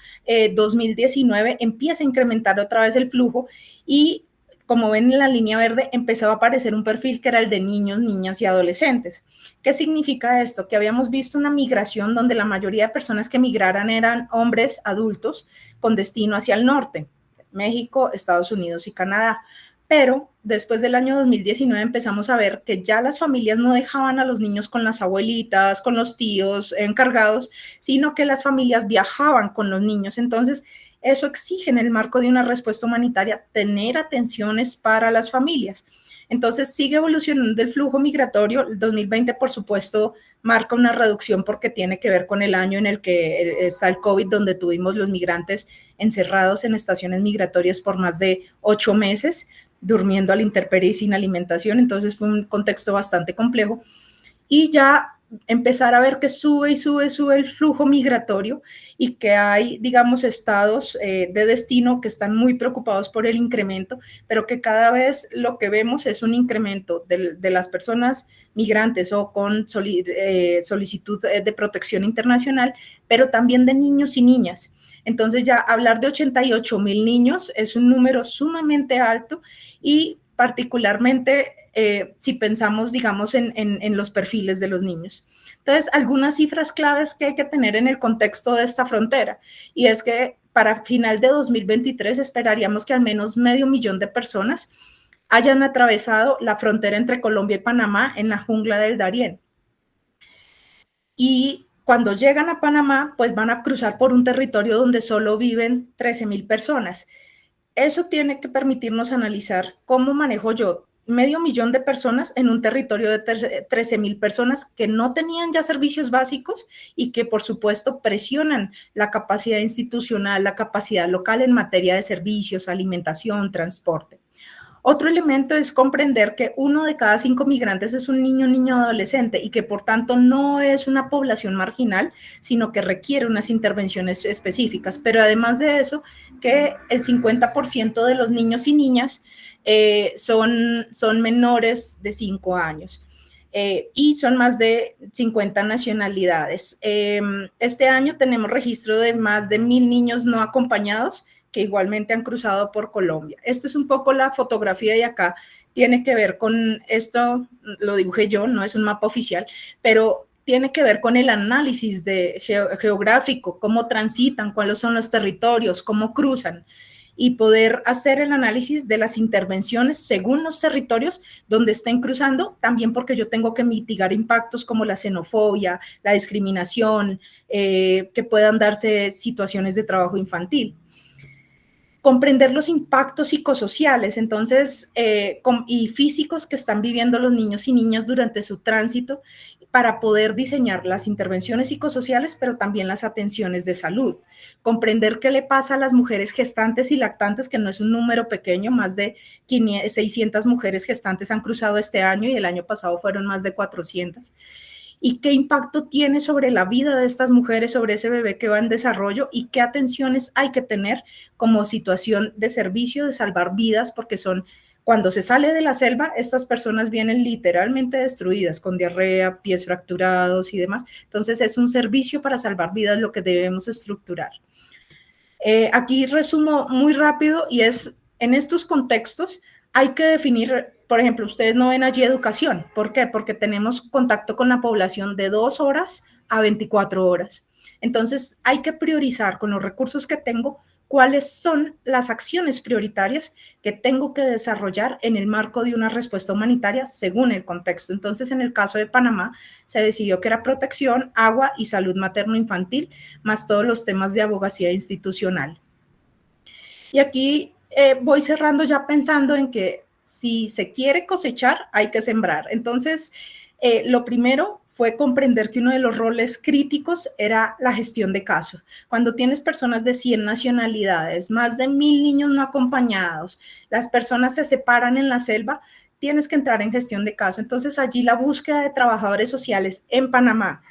2019 empieza a incrementar otra vez el flujo, y como ven en la línea verde, empezaba a aparecer un perfil que era el de niños, niñas y adolescentes. ¿Qué significa esto? Que habíamos visto una migración donde la mayoría de personas que migraran eran hombres adultos con destino hacia el norte, México, Estados Unidos y Canadá. Pero después del año 2019 empezamos a ver que ya las familias no dejaban a los niños con las abuelitas, con los tíos encargados, sino que las familias viajaban con los niños. Entonces, eso exige en el marco de una respuesta humanitaria tener atenciones para las familias. Entonces sigue evolucionando el flujo migratorio. El 2020, por supuesto, marca una reducción porque tiene que ver con el año en el que está el COVID, donde tuvimos los migrantes encerrados en estaciones migratorias por más de 8 meses, durmiendo a la intemperie y sin alimentación. Entonces fue un contexto bastante complejo, y ya empezar a ver que sube el flujo migratorio, y que hay, digamos, estados de destino que están muy preocupados por el incremento, pero que cada vez lo que vemos es un incremento de las personas migrantes o con solicitud de protección internacional, pero también de niños y niñas. Entonces ya hablar de 88,000 niños es un número sumamente alto, y particularmente si pensamos, digamos, en los perfiles de los niños. Entonces, algunas cifras claves que hay que tener en el contexto de esta frontera, y es que para final de 2023 esperaríamos que al menos 500,000 de personas hayan atravesado la frontera entre Colombia y Panamá en la jungla del Darién. Y cuando llegan a Panamá, pues van a cruzar por un territorio donde solo viven 13,000 personas. Eso tiene que permitirnos analizar cómo manejo yo 500,000 de personas en un territorio de 13,000 personas que no tenían ya servicios básicos, y que por supuesto presionan la capacidad institucional, la capacidad local en materia de servicios, alimentación, transporte. Otro elemento es comprender que 1 de cada 5 migrantes es un niño, niña o adolescente, y que por tanto no es una población marginal, sino que requiere unas intervenciones específicas. Pero además de eso, que el 50% de los niños y niñas son menores de 5 años. Y son más de 50 nacionalidades. Este año tenemos registro de más de 1,000 niños no acompañados que igualmente han cruzado por Colombia. Esta es un poco la fotografía de acá, tiene que ver con esto, lo dibujé yo, no es un mapa oficial, pero tiene que ver con el análisis geográfico, cómo transitan, cuáles son los territorios, cómo cruzan, y poder hacer el análisis de las intervenciones según los territorios donde estén cruzando, también porque yo tengo que mitigar impactos como la xenofobia, la discriminación, que puedan darse situaciones de trabajo infantil. Comprender los impactos psicosociales, entonces, y físicos que están viviendo los niños y niñas durante su tránsito, para poder diseñar las intervenciones psicosociales, pero también las atenciones de salud. Comprender qué le pasa a las mujeres gestantes y lactantes, que no es un número pequeño, más de 600 mujeres gestantes han cruzado este año y el año pasado fueron más de 400. Y qué impacto tiene sobre la vida de estas mujeres, sobre ese bebé que va en desarrollo, y qué atenciones hay que tener como situación de servicio, de salvar vidas, porque son, cuando se sale de la selva, estas personas vienen literalmente destruidas, con diarrea, pies fracturados y demás. Entonces es un servicio para salvar vidas lo que debemos estructurar. Aquí resumo muy rápido, y es, en estos contextos hay que definir, por ejemplo, ustedes no ven allí educación. ¿Por qué? Porque tenemos contacto con la población de 2 horas a 24 horas. Entonces hay que priorizar con los recursos que tengo cuáles son las acciones prioritarias que tengo que desarrollar en el marco de una respuesta humanitaria según el contexto. Entonces, en el caso de Panamá, se decidió que era protección, agua y salud materno-infantil, más todos los temas de abogacía institucional. Y aquí voy cerrando ya pensando en que si se quiere cosechar, hay que sembrar. Entonces, lo primero fue comprender que uno de los roles críticos era la gestión de casos. Cuando tienes personas de 100 nacionalidades, más de 1000 niños no acompañados, las personas se separan en la selva, tienes que entrar en gestión de casos. Entonces, allí la búsqueda de trabajadores sociales en Panamá,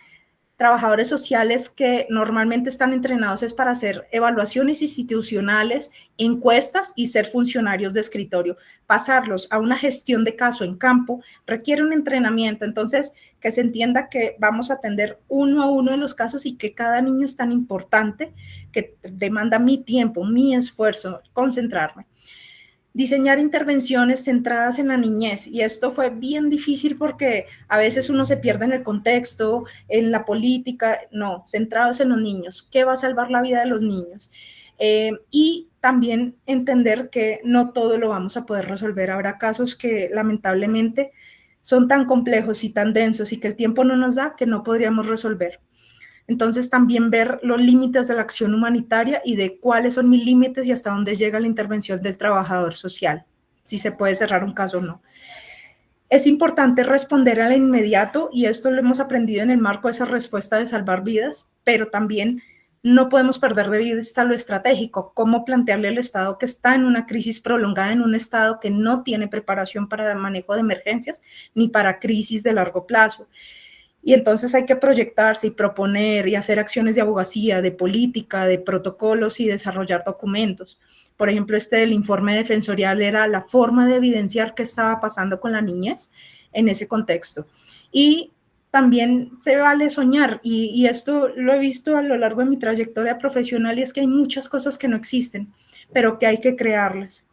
trabajadores sociales que normalmente están entrenados es para hacer evaluaciones institucionales, encuestas y ser funcionarios de escritorio. Pasarlos a una gestión de caso en campo requiere un entrenamiento. Entonces, que se entienda que vamos a atender uno a uno de los casos y que cada niño es tan importante que demanda mi tiempo, mi esfuerzo, concentrarme. Diseñar intervenciones centradas en la niñez, y esto fue bien difícil porque a veces uno se pierde en el contexto, en la política, no, centrados en los niños, ¿qué va a salvar la vida de los niños? Y también entender que no todo lo vamos a poder resolver, habrá casos que lamentablemente son tan complejos y tan densos y que el tiempo no nos da que no podríamos resolver. Entonces, también ver los límites de la acción humanitaria y de cuáles son mis límites y hasta dónde llega la intervención del trabajador social, si se puede cerrar un caso o no. Es importante responder al inmediato, y esto lo hemos aprendido en el marco de esa respuesta de salvar vidas, pero también no podemos perder de vista lo estratégico, cómo plantearle al Estado que está en una crisis prolongada, en un Estado que no tiene preparación para el manejo de emergencias ni para crisis de largo plazo. Y entonces hay que proyectarse y proponer y hacer acciones de abogacía, de política, de protocolos y desarrollar documentos. Por ejemplo, del informe defensorial era la forma de evidenciar qué estaba pasando con la niñez en ese contexto. Y también se vale soñar, y esto lo he visto a lo largo de mi trayectoria profesional, y es que hay muchas cosas que no existen, pero que hay que crearlas.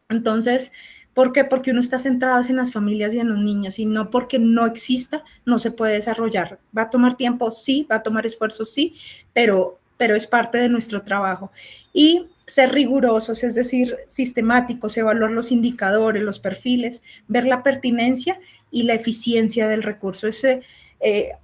Entonces, ¿por qué? Porque uno está centrado en las familias y en los niños, y no porque no exista, no se puede desarrollar. ¿Va a tomar tiempo? Sí. ¿Va a tomar esfuerzo? Sí, pero es parte de nuestro trabajo. Y ser rigurosos, es decir, sistemáticos, evaluar los indicadores, los perfiles, ver la pertinencia y la eficiencia del recurso.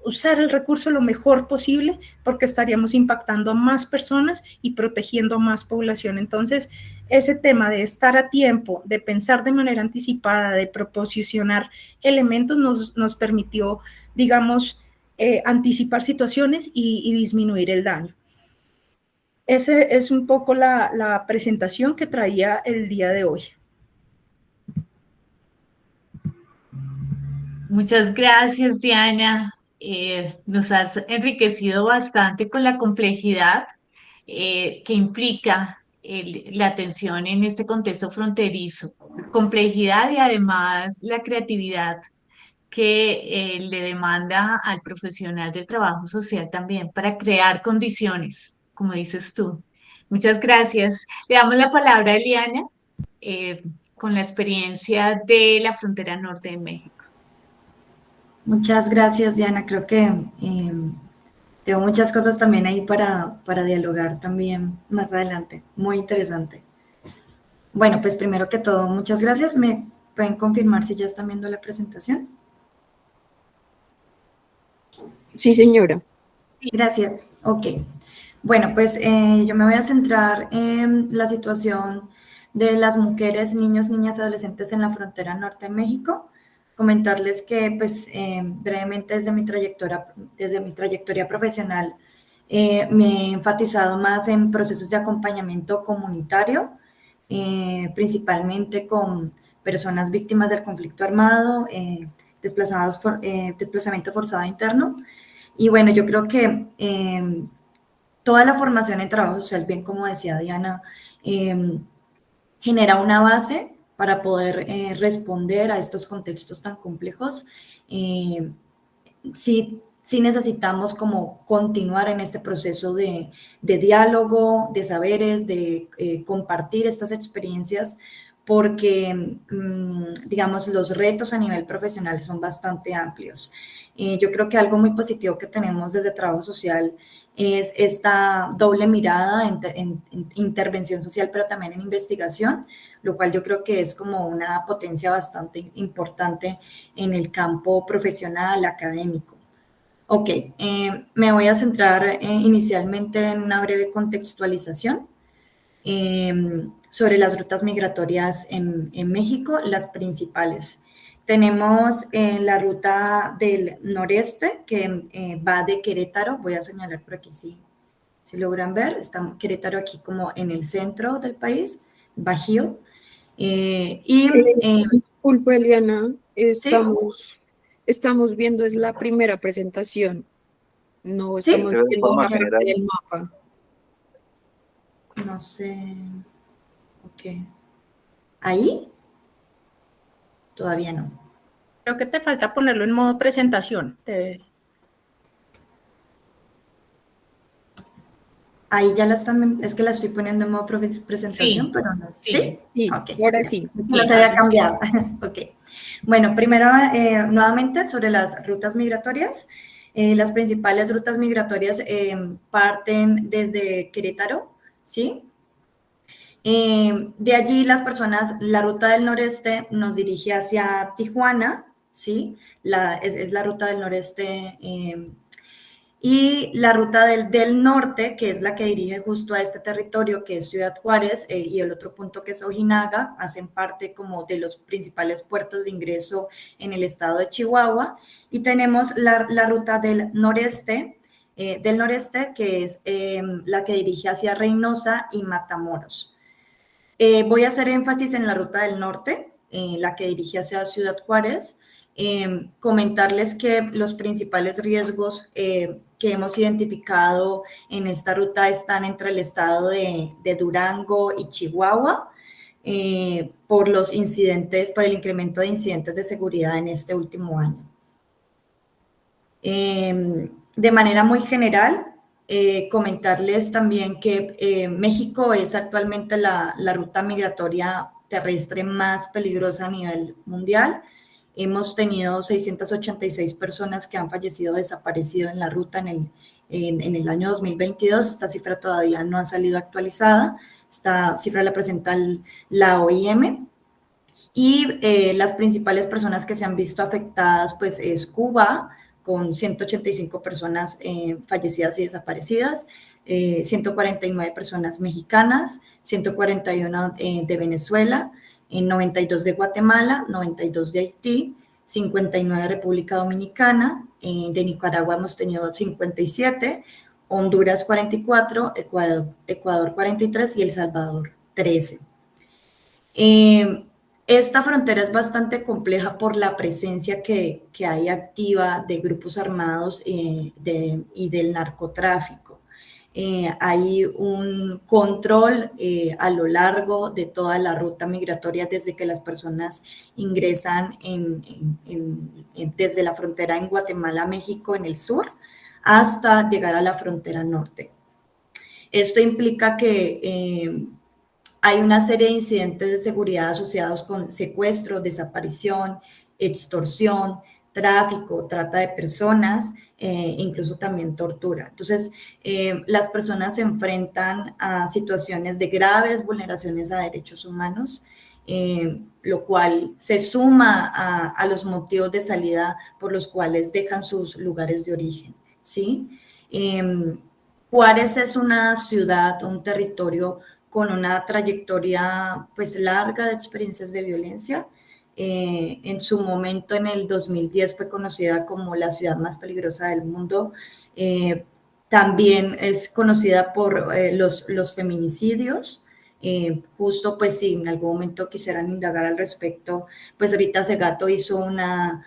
Usar el recurso lo mejor posible, porque estaríamos impactando a más personas y protegiendo a más población. Entonces, ese tema de estar a tiempo, de pensar de manera anticipada, de proposicionar elementos, nos permitió, digamos, anticipar situaciones y disminuir el daño. Esa es un poco la presentación que traía el día de hoy. Muchas gracias, Diana. Nos has enriquecido bastante con la complejidad que implica la atención en este contexto fronterizo. Complejidad y además la creatividad que le demanda al profesional del trabajo social también para crear condiciones, como dices tú, Muchas gracias. Le damos la palabra a Eliana eh, con la experiencia de la frontera norte de México. Muchas gracias, Diana. Creo que tengo muchas cosas también ahí para dialogar también más adelante. Muy interesante. Bueno, pues primero que todo, muchas gracias. ¿Me pueden confirmar si ya están viendo la presentación? Sí, señora. Gracias. Ok. Bueno, pues yo me voy a centrar en la situación de las mujeres, niños, niñas, adolescentes en la frontera norte de México. Comentarles que, pues, brevemente desde mi trayectoria profesional, me he enfatizado más en procesos de acompañamiento comunitario, principalmente con personas víctimas del conflicto armado, desplazamiento forzado interno. Y bueno, yo creo que toda la formación en trabajo social, bien como decía Diana, genera una base para poder responder a estos contextos tan complejos. Sí necesitamos como continuar en este proceso de diálogo, de saberes, de compartir estas experiencias, porque, digamos, los retos a nivel profesional son bastante amplios. Yo creo que algo muy positivo que tenemos desde trabajo social es esta doble mirada en intervención social, pero también en investigación, lo cual yo creo que es como una potencia bastante importante en el campo profesional, académico. Ok, me voy a centrar inicialmente en una breve contextualización sobre las rutas migratorias en México, las principales. Tenemos la ruta del noreste que va de Querétaro, voy a señalar por aquí si logran ver, está Querétaro aquí como en el centro del país, Bajío. Disculpe, Eliana, ¿sí? estamos viendo, es la primera presentación, no ¿Sí? estamos viendo una parte del mapa. No sé, ok. ¿Ahí? Todavía no. Creo que te falta ponerlo en modo presentación. Ahí ya la están, es que la estoy poniendo en modo presentación, Sí, pero no. sí. Sí, Ok. ahora sí. No se había cambiado. Ok. Bueno, primero, nuevamente sobre las rutas migratorias. Las principales rutas migratorias parten desde Querétaro, ¿sí? De allí las personas, la ruta del noreste nos dirige hacia Tijuana, ¿sí? Es la ruta del noreste. Y la ruta del norte, que es la que dirige justo a este territorio, que es Ciudad Juárez, y el otro punto que es Ojinaga, hacen parte como de los principales puertos de ingreso en el estado de Chihuahua. Y tenemos la ruta del noreste, que es la que dirige hacia Reynosa y Matamoros. Voy a hacer énfasis en la ruta del norte, la que dirige hacia Ciudad Juárez. Comentarles que los principales riesgos que hemos identificado en esta ruta están entre el estado de Durango y Chihuahua, por los incidentes, por el incremento de incidentes de seguridad en este último año. De manera muy general, comentarles también que México es actualmente la ruta migratoria terrestre más peligrosa a nivel mundial. Hemos tenido 686 personas que han fallecido o desaparecido en la ruta en el año 2022. Esta cifra todavía no ha salido actualizada. Esta cifra la presenta la OIM. Y las principales personas que se han visto afectadas pues es Cuba, con 185 personas fallecidas y desaparecidas, 149 personas mexicanas, 141 de Venezuela, 92 de Guatemala, 92 de Haití, 59 de República Dominicana, de Nicaragua hemos tenido 57, Honduras 44, Ecuador 43 y El Salvador 13. Esta frontera es bastante compleja por la presencia que hay activa de grupos armados y del narcotráfico. Hay un control a lo largo de toda la ruta migratoria desde que las personas ingresan desde la frontera en Guatemala, México, en el sur, hasta llegar a la frontera norte. Esto implica que hay una serie de incidentes de seguridad asociados con secuestro, desaparición, extorsión, tráfico, trata de personas, incluso también tortura. Entonces, las personas se enfrentan a situaciones de graves vulneraciones a derechos humanos, lo cual se suma a los motivos de salida por los cuales dejan sus lugares de origen, ¿sí? Juárez es una ciudad, un territorio con una trayectoria pues larga de experiencias de violencia. En su momento, en el 2010, fue conocida como la ciudad más peligrosa del mundo. También es conocida por los feminicidios. Justo pues si en algún momento quisieran indagar al respecto, pues ahorita Segato hizo una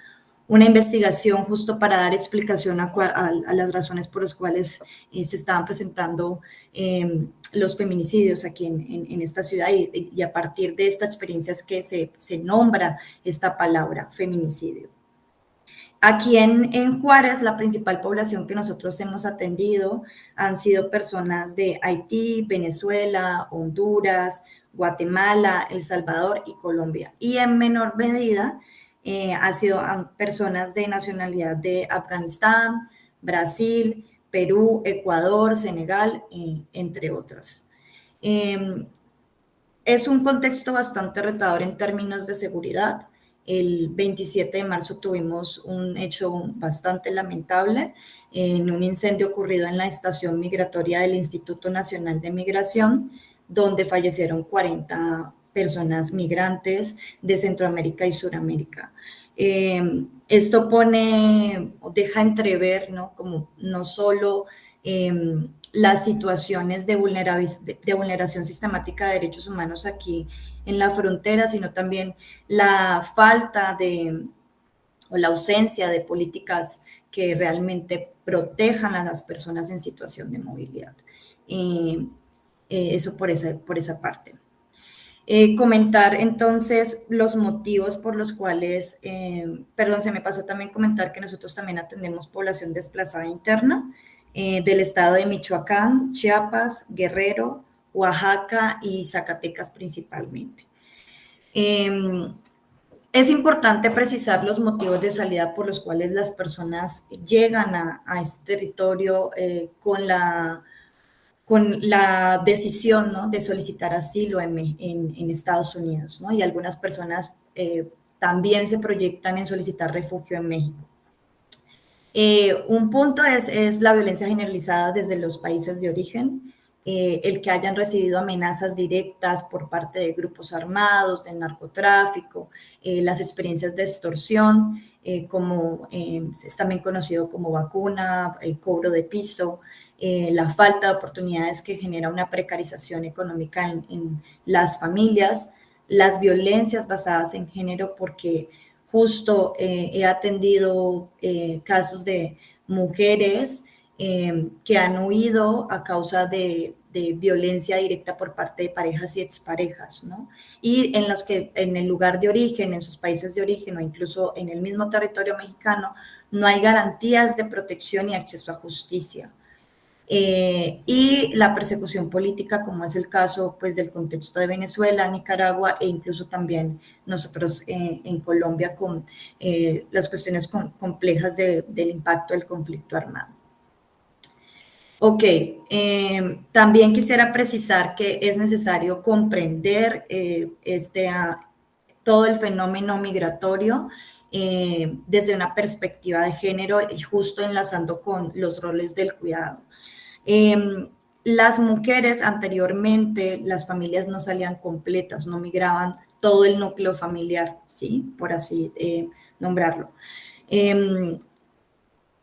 investigación justo para dar explicación a las razones por las cuales se estaban presentando los feminicidios aquí en esta ciudad, y a partir de esta experiencia es que se nombra esta palabra, feminicidio. Aquí en Juárez, la principal población que nosotros hemos atendido han sido personas de Haití, Venezuela, Honduras, Guatemala, El Salvador y Colombia. Y en menor medida han sido personas de nacionalidad de Afganistán, Brasil, Perú, Ecuador, Senegal, entre otros. Es un contexto bastante retador en términos de seguridad. El 27 de marzo tuvimos un hecho bastante lamentable en un incendio ocurrido en la estación migratoria del Instituto Nacional de Migración, donde fallecieron 40 personas migrantes de Centroamérica y Suramérica. Esto deja entrever, ¿no? Como no solo las situaciones de vulneración sistemática de derechos humanos aquí en la frontera, sino también la falta o la ausencia de políticas que realmente protejan a las personas en situación de movilidad. Eso por esa parte. Comentar entonces los motivos por los cuales, se me pasó también comentar que nosotros también atendemos población desplazada interna del estado de Michoacán, Chiapas, Guerrero, Oaxaca y Zacatecas principalmente. Es importante precisar los motivos de salida por los cuales las personas llegan a este territorio con la decisión, ¿no?, de solicitar asilo en Estados Unidos, ¿no? Y algunas personas también se proyectan en solicitar refugio en México. Un punto es la violencia generalizada desde los países de origen, el que hayan recibido amenazas directas por parte de grupos armados, del narcotráfico, las experiencias de extorsión, como es también conocido como vacuna, el cobro de piso, la falta de oportunidades que genera una precarización económica en las familias, las violencias basadas en género, porque justo he atendido casos de mujeres que han huido a causa de violencia directa por parte de parejas y exparejas, ¿no? Y en los que en el lugar de origen, en sus países de origen o incluso en el mismo territorio mexicano, no hay garantías de protección y acceso a justicia. Y la persecución política, como es el caso pues, del contexto de Venezuela, Nicaragua e incluso también nosotros en Colombia con las cuestiones complejas del impacto del conflicto armado. Ok, también quisiera precisar que es necesario comprender todo el fenómeno migratorio desde una perspectiva de género y justo enlazando con los roles del cuidado. Las mujeres anteriormente, las familias no salían completas, no migraban todo el núcleo familiar, ¿sí? Por así nombrarlo.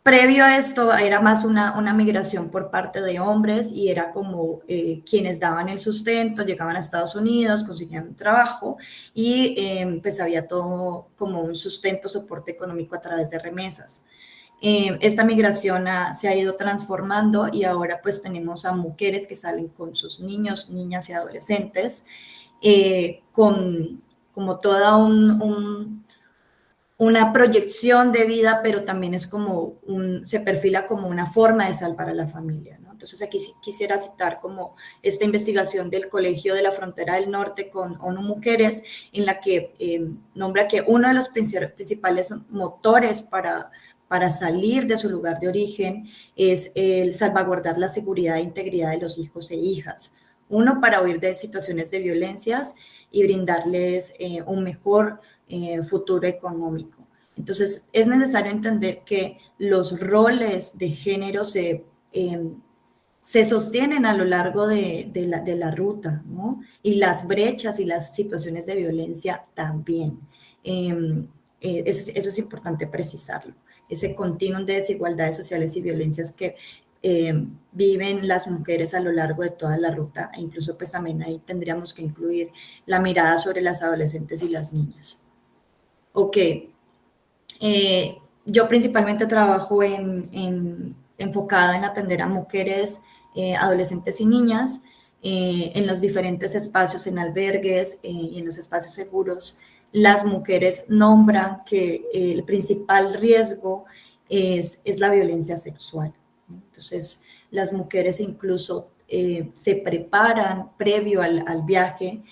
Previo a esto era más una migración por parte de hombres y era como quienes daban el sustento, llegaban a Estados Unidos, conseguían un trabajo y pues había todo como un sustento, soporte económico a través de remesas. Esta migración se ha ido transformando y ahora pues tenemos a mujeres que salen con sus niños, niñas y adolescentes con como toda una proyección de vida, pero también es como se perfila como una forma de salvar a la familia, ¿no? Entonces aquí quisiera citar como esta investigación del Colegio de la Frontera del Norte con ONU Mujeres, en la que nombra que uno de los principales motores para salir de su lugar de origen es el salvaguardar la seguridad e integridad de los hijos e hijas. Uno, para huir de situaciones de violencias y brindarles un mejor futuro económico. Entonces, es necesario entender que los roles de género se sostienen a lo largo de la ruta, ¿no? Y las brechas y las situaciones de violencia también. Eso es importante precisarlo. Ese continuum de desigualdades sociales y violencias que viven las mujeres a lo largo de toda la ruta, e incluso pues también ahí tendríamos que incluir la mirada sobre las adolescentes y las niñas. Ok, yo principalmente trabajo enfocada en atender a mujeres, adolescentes y niñas en los diferentes espacios, en albergues y en los espacios seguros. Las mujeres nombran que el principal riesgo es la violencia sexual. Entonces, las mujeres incluso se preparan previo al viaje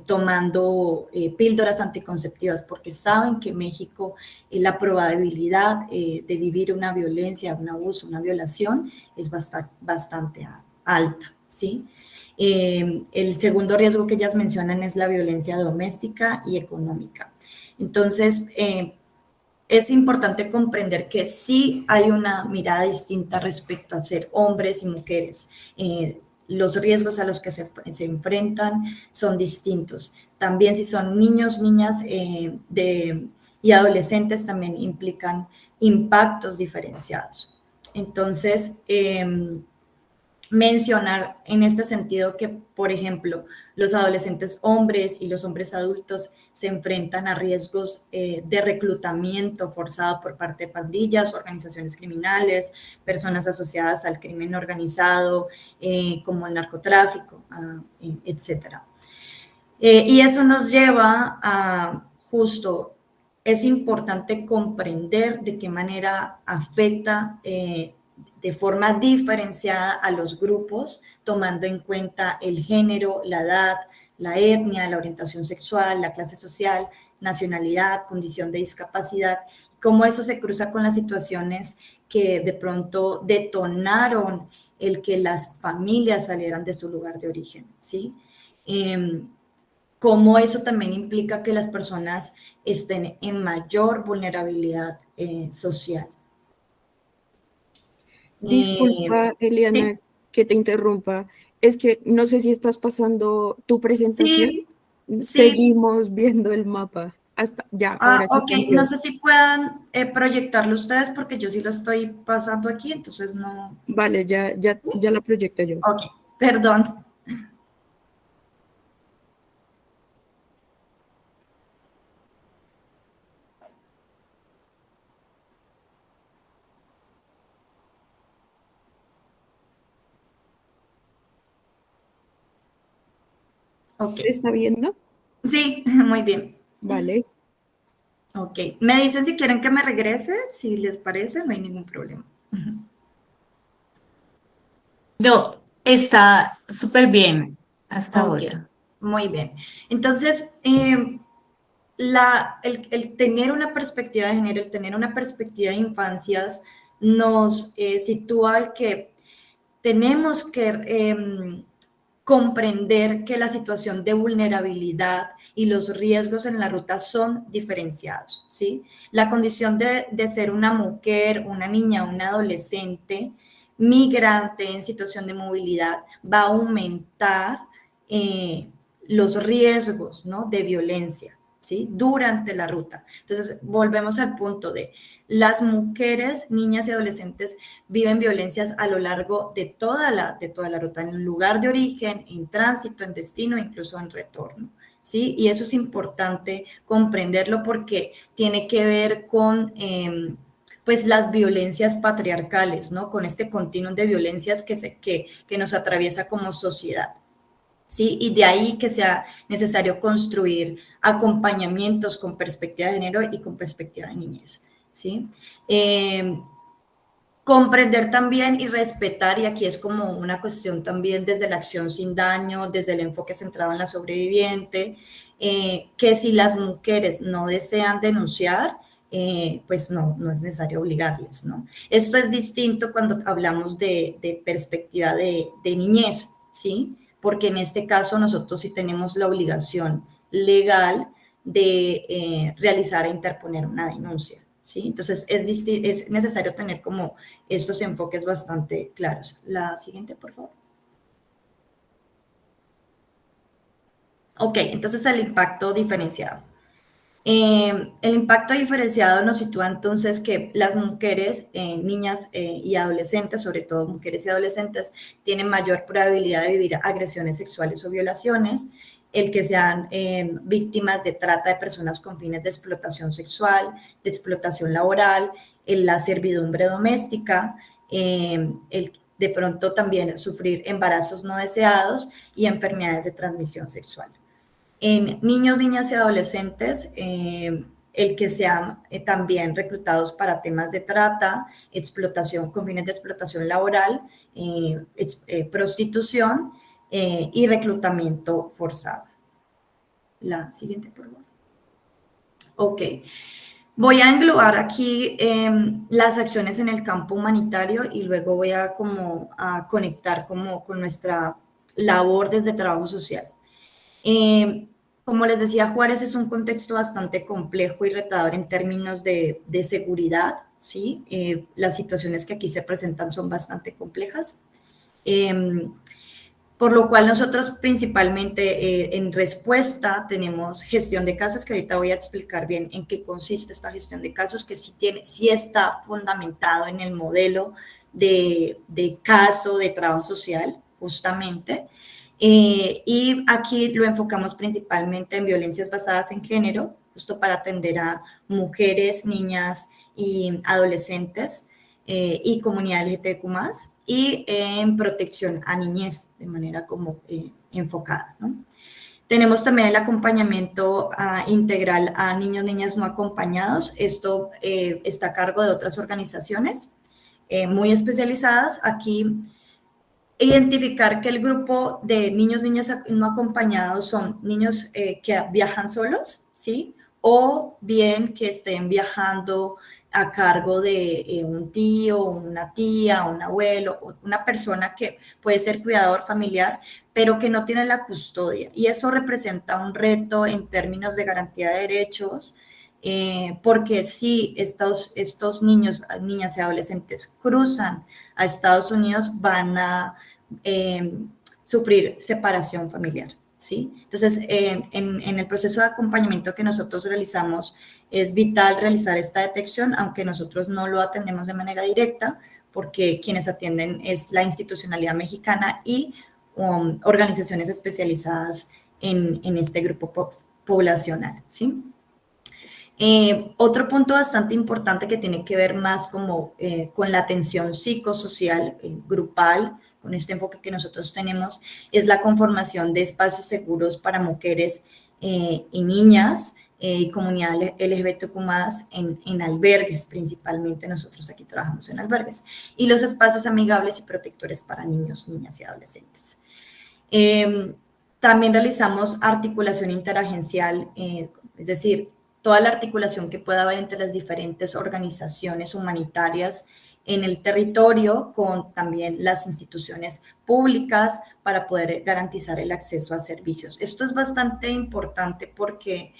tomando píldoras anticonceptivas porque saben que en México la probabilidad de vivir una violencia, un abuso, una violación es bastante alta, ¿sí? El segundo riesgo que ellas mencionan es la violencia doméstica y económica. Entonces, es importante comprender que sí hay una mirada distinta respecto a ser hombres y mujeres. Los riesgos a los que se enfrentan son distintos. También si son niños, niñas y adolescentes también implican impactos diferenciados. Entonces, mencionar en este sentido que, por ejemplo, los adolescentes hombres y los hombres adultos se enfrentan a riesgos de reclutamiento forzado por parte de pandillas, organizaciones criminales, personas asociadas al crimen organizado, como el narcotráfico, etc. Y eso nos lleva a justo, es importante comprender de qué manera afecta de forma diferenciada a los grupos, tomando en cuenta el género, la edad, la etnia, la orientación sexual, la clase social, nacionalidad, condición de discapacidad, cómo eso se cruza con las situaciones que de pronto detonaron el que las familias salieran de su lugar de origen, ¿sí? Cómo eso también implica que las personas estén en mayor vulnerabilidad social. Disculpa, Eliana, ¿sí? que te interrumpa. Es que no sé si estás pasando tu presentación. Sí, sí. Seguimos viendo el mapa. Hasta ya, ahora sí Ok, cambió. no sé si puedan proyectarlo ustedes porque yo sí lo estoy pasando aquí, entonces no. Vale, ya la proyecto yo. Ok, perdón. Ok. ¿Se está viendo? Sí, muy bien. Vale. Ok, me dicen si quieren que me regrese, si les parece, no hay ningún problema. No, está súper bien hasta Ok, ahora. muy bien. Entonces, el tener una perspectiva de género, el tener una perspectiva de infancias, nos sitúa el que tenemos que comprender que la situación de vulnerabilidad y los riesgos en la ruta son diferenciados, ¿sí? La condición de ser una mujer, una niña, una adolescente, migrante en situación de movilidad va a aumentar los riesgos, ¿no?, de violencia, ¿sí?, durante la ruta. Entonces, volvemos al punto de las mujeres, niñas y adolescentes viven violencias a lo largo de toda la ruta, en lugar de origen, en tránsito, en destino, incluso en retorno, ¿sí? Y eso es importante comprenderlo porque tiene que ver con pues las violencias patriarcales, ¿no? Con este continuum de violencias que nos atraviesa como sociedad. ¿sí? Y de ahí que sea necesario construir acompañamientos con perspectiva de género y con perspectiva de niñez, ¿sí? Comprender también y respetar, y aquí es como una cuestión también desde la acción sin daño, desde el enfoque centrado en la sobreviviente, que si las mujeres no desean denunciar, pues no es necesario obligarles, ¿no? Esto es distinto cuando hablamos de perspectiva de niñez, ¿sí? Porque en este caso nosotros sí tenemos la obligación legal de realizar e interponer una denuncia, ¿sí? Entonces es necesario tener como estos enfoques bastante claros. La siguiente, por favor. Ok, entonces el impacto diferenciado. El impacto diferenciado nos sitúa entonces que las mujeres, niñas y adolescentes, sobre todo mujeres y adolescentes, tienen mayor probabilidad de vivir agresiones sexuales o violaciones, el que sean víctimas de trata de personas con fines de explotación sexual, de explotación laboral, la servidumbre doméstica, de pronto también sufrir embarazos no deseados y enfermedades de transmisión sexual. En niños, niñas y adolescentes, el que sean también reclutados para temas de trata, explotación con fines de explotación laboral, prostitución y reclutamiento forzado. La siguiente, por favor. Ok. Voy a englobar aquí las acciones en el campo humanitario y luego voy a conectar como con nuestra labor desde trabajo social. Como les decía, Juárez es un contexto bastante complejo y retador en términos de seguridad, ¿sí? Las situaciones que aquí se presentan son bastante complejas, por lo cual nosotros principalmente en respuesta tenemos gestión de casos, que ahorita voy a explicar bien en qué consiste esta gestión de casos, que sí está fundamentado en el modelo de caso de trabajo social, justamente. Y aquí lo enfocamos principalmente en violencias basadas en género, justo para atender a mujeres, niñas y adolescentes y comunidad LGTBQ+, y en protección a niñez de manera como enfocada, ¿no? Tenemos también el acompañamiento integral a niños, niñas no acompañados. Esto está a cargo de otras organizaciones muy especializadas. Aquí identificar que el grupo de niños, niñas no acompañados son niños que viajan solos, ¿sí? O bien que estén viajando a cargo de un tío, una tía, un abuelo, una persona que puede ser cuidador familiar, pero que no tiene la custodia. Y eso representa un reto en términos de garantía de derechos, porque si estos niños, niñas y adolescentes cruzan a Estados Unidos, van a sufrir separación familiar, ¿sí? Entonces, en el proceso de acompañamiento que nosotros realizamos, es vital realizar esta detección, aunque nosotros no lo atendemos de manera directa, porque quienes atienden es la institucionalidad mexicana y organizaciones especializadas en este grupo poblacional, ¿sí? Otro punto bastante importante que tiene que ver más como con la atención psicosocial grupal, con este enfoque que nosotros tenemos, es la conformación de espacios seguros para mujeres y niñas y comunidad LGBTQ+, en albergues, principalmente nosotros aquí trabajamos en albergues, y los espacios amigables y protectores para niños, niñas y adolescentes. También realizamos articulación interagencial, es decir, toda la articulación que pueda haber entre las diferentes organizaciones humanitarias en el territorio con también las instituciones públicas para poder garantizar el acceso a servicios. Esto es bastante importante porque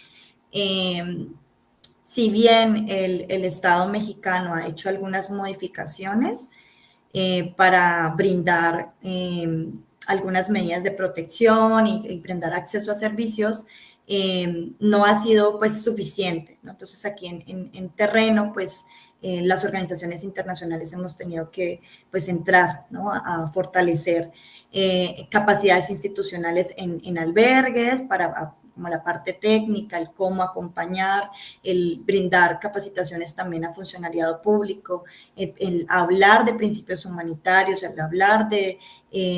si bien el Estado mexicano ha hecho algunas modificaciones para brindar algunas medidas de protección y brindar acceso a servicios, no ha sido pues suficiente, ¿no? Entonces aquí en terreno pues las organizaciones internacionales hemos tenido que pues entrar, ¿no? a fortalecer capacidades institucionales en albergues para como la parte técnica, el cómo acompañar, el brindar capacitaciones también a funcionariado público, el hablar de principios humanitarios, el hablar de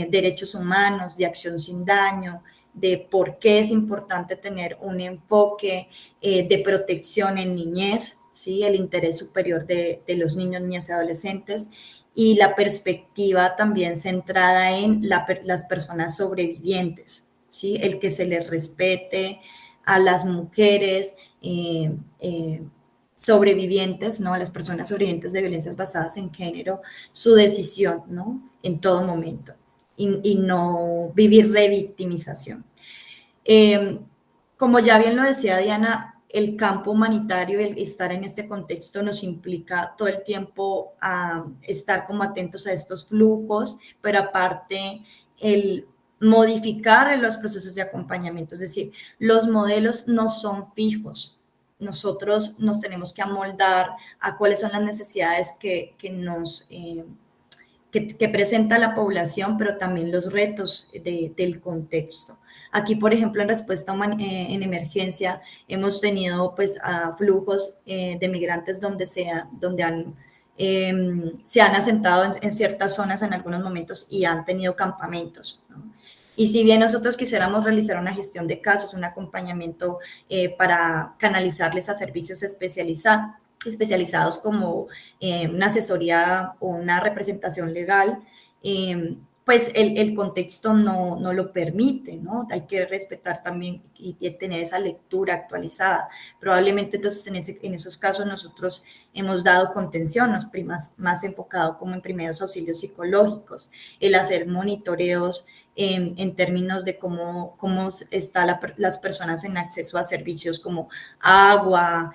derechos humanos, de acción sin daño, de por qué es importante tener un enfoque de protección en niñez, ¿sí? El interés superior de los niños, niñas y adolescentes, y la perspectiva también centrada en las personas sobrevivientes, ¿sí? El que se les respete a las mujeres sobrevivientes, ¿no? A las personas sobrevivientes de violencias basadas en género, su decisión, ¿no? En todo momento, y no vivir revictimización. Como ya bien lo decía Diana, el campo humanitario, el estar en este contexto nos implica todo el tiempo estar como atentos a estos flujos, pero aparte el modificar los procesos de acompañamiento, es decir, los modelos no son fijos. Nosotros nos tenemos que amoldar a cuáles son las necesidades que presenta la población, pero también los retos del contexto. Aquí, por ejemplo, en respuesta en emergencia, hemos tenido pues flujos de migrantes donde se han asentado en ciertas zonas en algunos momentos y han tenido campamentos, ¿no? Y si bien nosotros quisiéramos realizar una gestión de casos, un acompañamiento para canalizarles a servicios especializados como una asesoría o una representación legal, pues el contexto no lo permite, ¿no? Hay que respetar también y tener esa lectura actualizada. Probablemente entonces en esos casos nosotros hemos dado contención, más enfocado como en primeros auxilios psicológicos, el hacer monitoreos en términos de cómo están las personas en acceso a servicios como agua,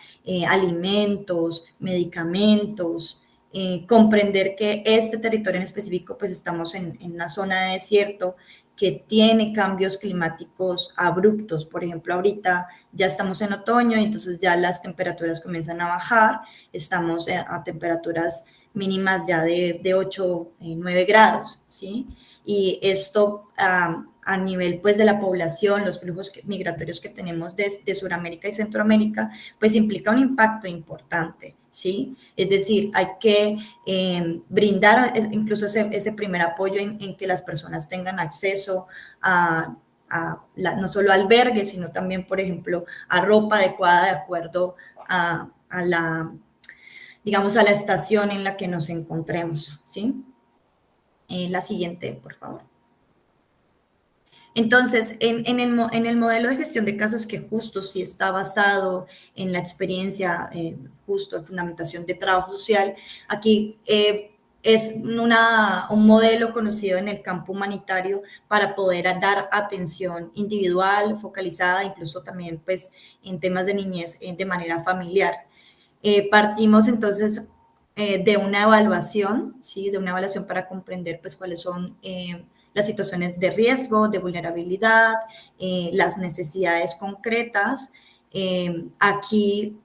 alimentos, medicamentos, comprender que este territorio en específico, pues estamos en una zona de desierto que tiene cambios climáticos abruptos. Por ejemplo, ahorita ya estamos en otoño y entonces ya las temperaturas comienzan a bajar, estamos a temperaturas mínimas ya de 8, 9 grados, ¿sí? Y esto a nivel pues de la población, los flujos migratorios que tenemos de Sudamérica y Centroamérica, pues implica un impacto importante, ¿sí? Es decir, hay que brindar incluso ese primer apoyo en que las personas tengan acceso no solo a albergues, sino también, por ejemplo, a ropa adecuada de acuerdo a la estación en la que nos encontremos, ¿sí? La siguiente, por favor. Entonces, en el modelo de gestión de casos que justo sí está basado en la experiencia, justo en fundamentación de trabajo social, aquí es un modelo conocido en el campo humanitario para poder dar atención individual, focalizada, incluso también pues en temas de niñez de manera familiar. Partimos entonces de una evaluación, ¿sí? De una evaluación para comprender pues cuáles son las situaciones de riesgo, de vulnerabilidad, las necesidades concretas. Aquí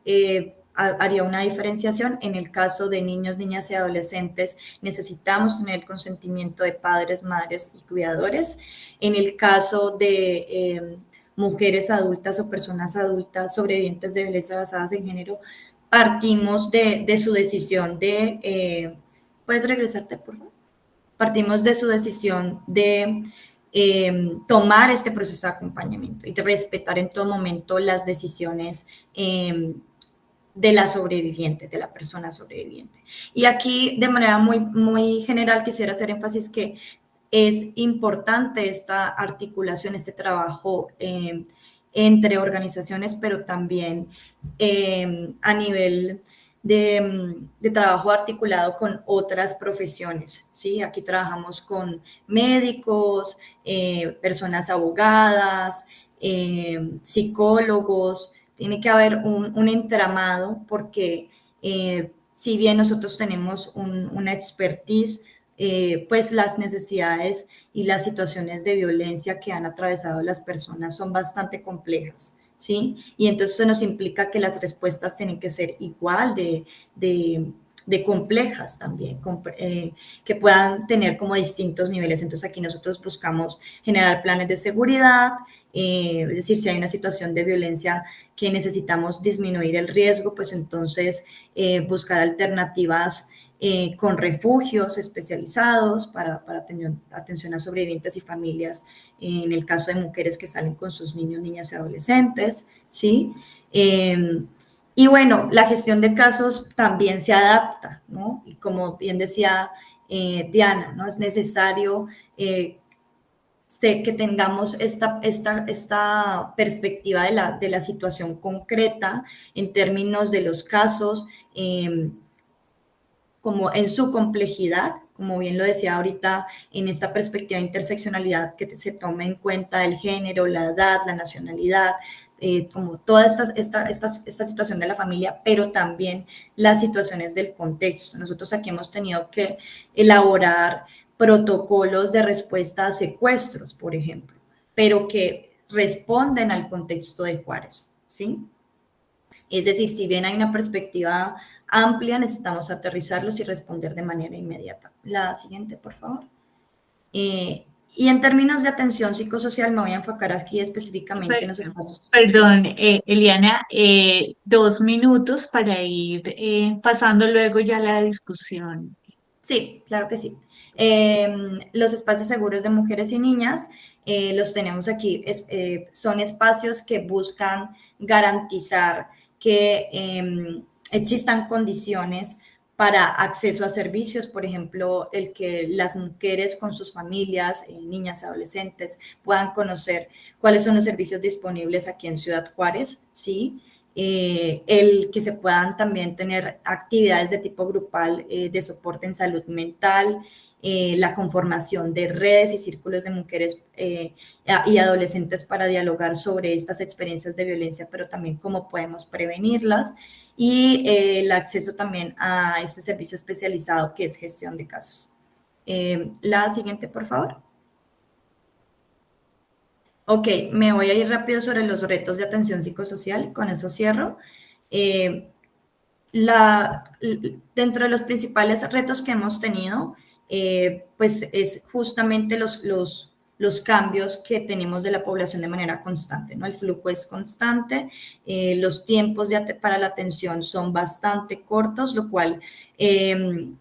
haría una diferenciación. En el caso de niños, niñas y adolescentes, necesitamos tener el consentimiento de padres, madres y cuidadores. En el caso de mujeres adultas o personas adultas sobrevivientes de violencia basadas en género, partimos de su decisión de, ¿puedes regresarte, por favor? Partimos de su decisión de tomar este proceso de acompañamiento y de respetar en todo momento las decisiones de la sobreviviente, de la persona sobreviviente. Y aquí, de manera muy, muy general, quisiera hacer énfasis que es importante esta articulación, este trabajo entre organizaciones, pero también a nivel de trabajo articulado con otras profesiones, ¿sí? Aquí trabajamos con médicos, personas abogadas, psicólogos. Tiene que haber un entramado porque si bien nosotros tenemos una expertise, pues las necesidades y las situaciones de violencia que han atravesado las personas son bastante complejas, ¿sí? Y entonces eso nos implica que las respuestas tienen que ser igual de de complejas también, que puedan tener como distintos niveles. Entonces aquí nosotros buscamos generar planes de seguridad, es decir, si hay una situación de violencia que necesitamos disminuir el riesgo, pues entonces buscar alternativas con refugios especializados para atención a sobrevivientes y familias, en el caso de mujeres que salen con sus niños, niñas y adolescentes, ¿sí? Y bueno, la gestión de casos también se adapta, ¿no? Y como bien decía Diana, ¿no? Es necesario que tengamos esta perspectiva de la situación concreta en términos de los casos, como en su complejidad, como bien lo decía ahorita, en esta perspectiva de interseccionalidad, que se tome en cuenta el género, la edad, la nacionalidad, como toda esta situación de la familia, pero también las situaciones del contexto. Nosotros aquí hemos tenido que elaborar protocolos de respuesta a secuestros, por ejemplo, pero que responden al contexto de Juárez, ¿sí? Es decir, si bien hay una perspectiva amplia, necesitamos aterrizarlos y responder de manera inmediata. La siguiente, por favor. Y en términos de atención psicosocial, me voy a enfocar aquí específicamente en los espacios. Perdón, Eliana, 2 minutos para ir pasando luego ya la discusión. Sí, claro que sí. Los espacios seguros de mujeres y niñas, los tenemos aquí. Son espacios que buscan garantizar que existan condiciones para acceso a servicios, por ejemplo, el que las mujeres con sus familias, niñas, adolescentes, puedan conocer cuáles son los servicios disponibles aquí en Ciudad Juárez, ¿sí? El que se puedan también tener actividades de tipo grupal de soporte en salud mental, la conformación de redes y círculos de mujeres y adolescentes para dialogar sobre estas experiencias de violencia, pero también cómo podemos prevenirlas, y el acceso también a este servicio especializado que es gestión de casos. La siguiente, por favor. Ok, me voy a ir rápido sobre los retos de atención psicosocial, con eso cierro. Dentro de los principales retos que hemos tenido, pues es justamente los cambios que tenemos de la población de manera constante, ¿no? El flujo es constante, los tiempos para la atención son bastante cortos, lo cual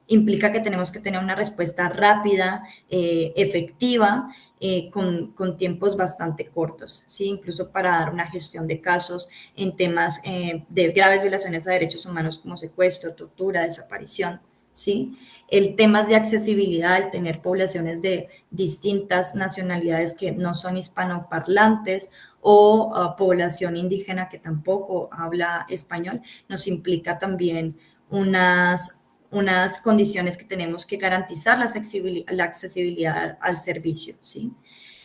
implica que tenemos que tener una respuesta rápida, efectiva, con tiempos bastante cortos, ¿sí? Incluso para dar una gestión de casos en temas de graves violaciones a derechos humanos como secuestro, tortura, desaparición, ¿sí? El temas de accesibilidad, el tener poblaciones de distintas nacionalidades que no son hispanoparlantes o población indígena que tampoco habla español, nos implica también unas condiciones que tenemos que garantizar la accesibilidad al servicio, ¿sí?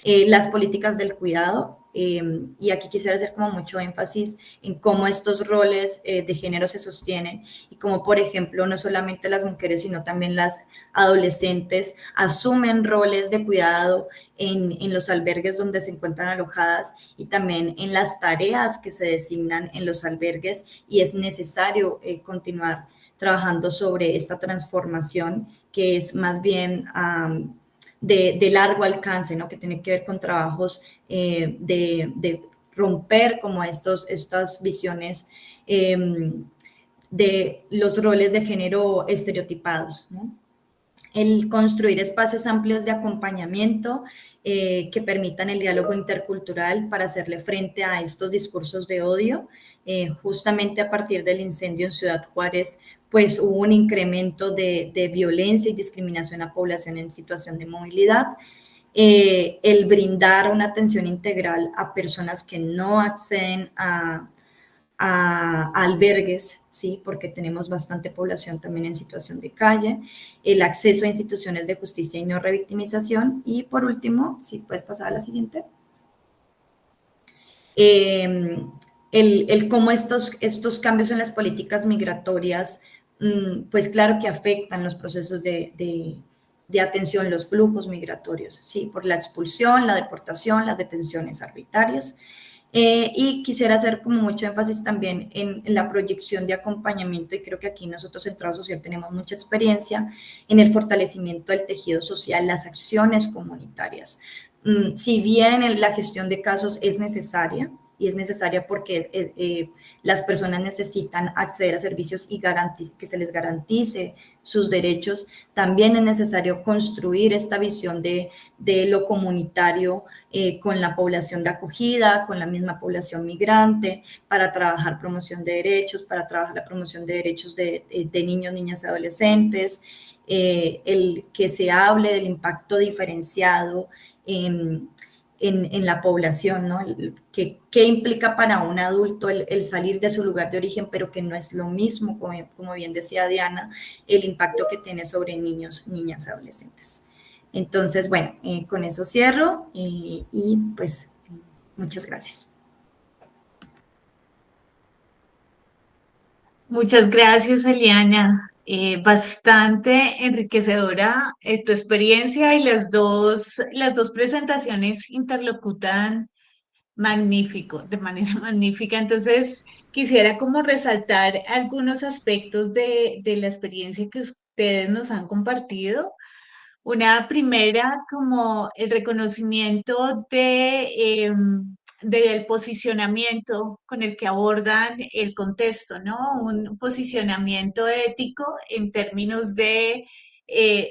Las políticas del cuidado, y aquí quisiera hacer como mucho énfasis en cómo estos roles de género se sostienen y cómo, por ejemplo, no solamente las mujeres, sino también las adolescentes asumen roles de cuidado en los albergues donde se encuentran alojadas y también en las tareas que se designan en los albergues, y es necesario continuar trabajando sobre esta transformación que es más bien de largo alcance, ¿no? Que tiene que ver con trabajos de romper como estas visiones de los roles de género estereotipados, ¿no? El construir espacios amplios de acompañamiento que permitan el diálogo intercultural para hacerle frente a estos discursos de odio. Justamente a partir del incendio en Ciudad Juárez, pues hubo un incremento de violencia y discriminación a población en situación de movilidad. El brindar una atención integral a personas que no acceden a albergues, ¿sí? Porque tenemos bastante población también en situación de calle, el acceso a instituciones de justicia y no revictimización, y por último, si puedes pasar a la siguiente, el cómo estos cambios en las políticas migratorias, pues claro que afectan los procesos de atención, los flujos migratorios, ¿sí? Por la expulsión, la deportación, las detenciones arbitrarias. Y quisiera hacer como mucho énfasis también en la proyección de acompañamiento, y creo que aquí nosotros en Trabajo Social tenemos mucha experiencia en el fortalecimiento del tejido social, las acciones comunitarias. Si bien la gestión de casos es necesaria, y es necesaria porque las personas necesitan acceder a servicios y que se les garantice sus derechos, también es necesario construir esta visión de lo comunitario con la población de acogida, con la misma población migrante, para trabajar promoción de derechos, para trabajar la promoción de derechos de niños, niñas y adolescentes, el que se hable del impacto diferenciado en la población, ¿no? ¿Qué implica para un adulto el salir de su lugar de origen, pero que no es lo mismo, como bien decía Diana, el impacto que tiene sobre niños, niñas, adolescentes? Entonces, bueno, con eso cierro y pues muchas gracias. Muchas gracias, Eliana. Bastante enriquecedora tu experiencia y las dos presentaciones interlocutan magnífico, de manera magnífica. Entonces, quisiera como resaltar algunos aspectos de la experiencia que ustedes nos han compartido. Una primera, como el reconocimiento del posicionamiento con el que abordan el contexto, ¿no? Un posicionamiento ético en términos de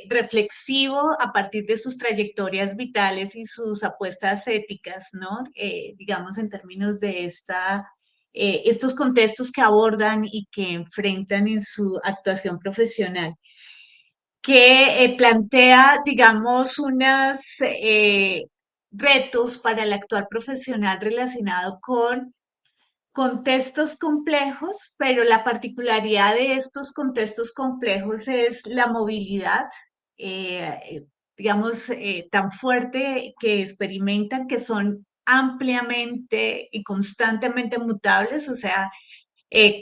reflexivo a partir de sus trayectorias vitales y sus apuestas éticas, ¿no? Digamos, en términos de estos contextos que abordan y que enfrentan en su actuación profesional que plantea, digamos, unos retos para el actuar profesional relacionado con contextos complejos, pero la particularidad de estos contextos complejos es la movilidad, digamos, tan fuerte que experimentan, que son ampliamente y constantemente mutables, o sea,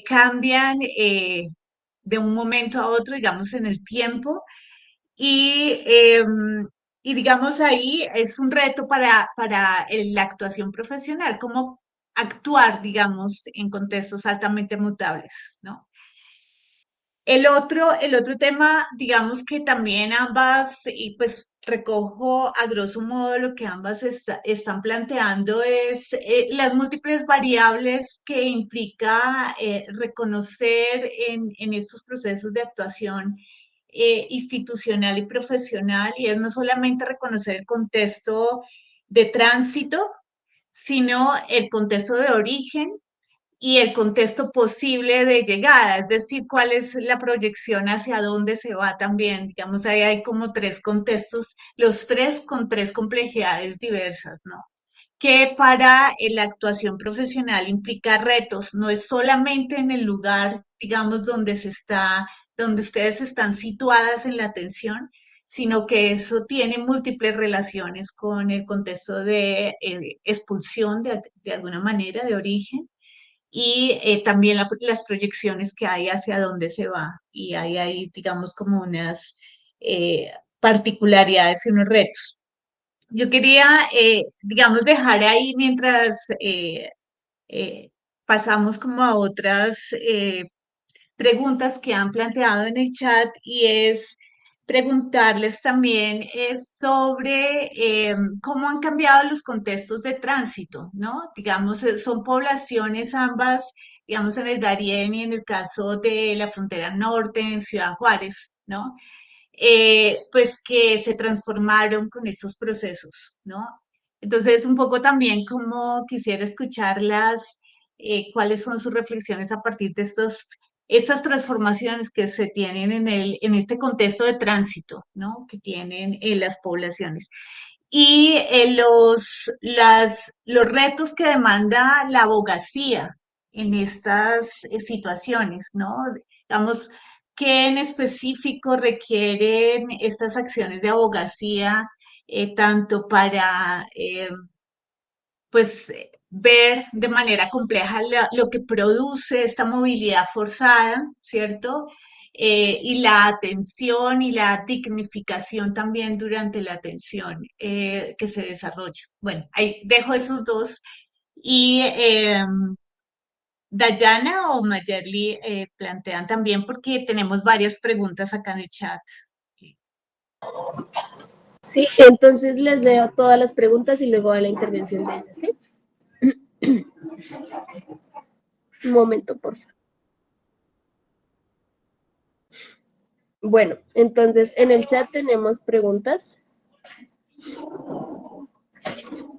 cambian de un momento a otro, digamos, en el tiempo y, y digamos ahí es un reto para la actuación profesional, cómo actuar, digamos, en contextos altamente mutables, ¿no? El otro tema, digamos que también ambas, y pues recojo a grosso modo lo que ambas están planteando, es las múltiples variables que implica reconocer en estos procesos de actuación institucional y profesional, y es no solamente reconocer el contexto de tránsito, sino el contexto de origen y el contexto posible de llegada, es decir, cuál es la proyección hacia dónde se va también. Digamos, ahí hay como tres contextos, los tres con tres complejidades diversas, ¿no? Que para la actuación profesional implica retos, no es solamente en el lugar, digamos, donde ustedes están situadas en la atención, sino que eso tiene múltiples relaciones con el contexto de expulsión de alguna manera, de origen, y también las proyecciones que hay hacia dónde se va. Y hay ahí, digamos, como unas particularidades y unos retos. Yo quería, digamos, dejar ahí mientras eh, pasamos como a otras preguntas que han planteado en el chat y es preguntarles también sobre cómo han cambiado los contextos de tránsito, ¿no? Digamos, son poblaciones ambas, digamos, en el Darién y en el caso de la frontera norte, en Ciudad Juárez, ¿no? Pues que se transformaron con estos procesos, ¿no? Entonces, un poco también como quisiera escucharlas, cuáles son sus reflexiones a partir de estas transformaciones que se tienen en este contexto de tránsito, ¿no? Que tienen las poblaciones. Y los retos que demanda la abogacía en estas situaciones, ¿no? Digamos, ¿qué en específico requieren estas acciones de abogacía, tanto para pues ver de manera compleja lo que produce esta movilidad forzada, ¿cierto? Y la atención y la dignificación también durante la atención que se desarrolla. Bueno, ahí dejo esos dos Y Dayana o Mayerly plantean también porque tenemos varias preguntas acá en el chat. Sí, entonces les leo todas las preguntas y luego a la intervención de ellas, ¿sí? Un momento, por favor. Bueno, entonces en el chat tenemos preguntas.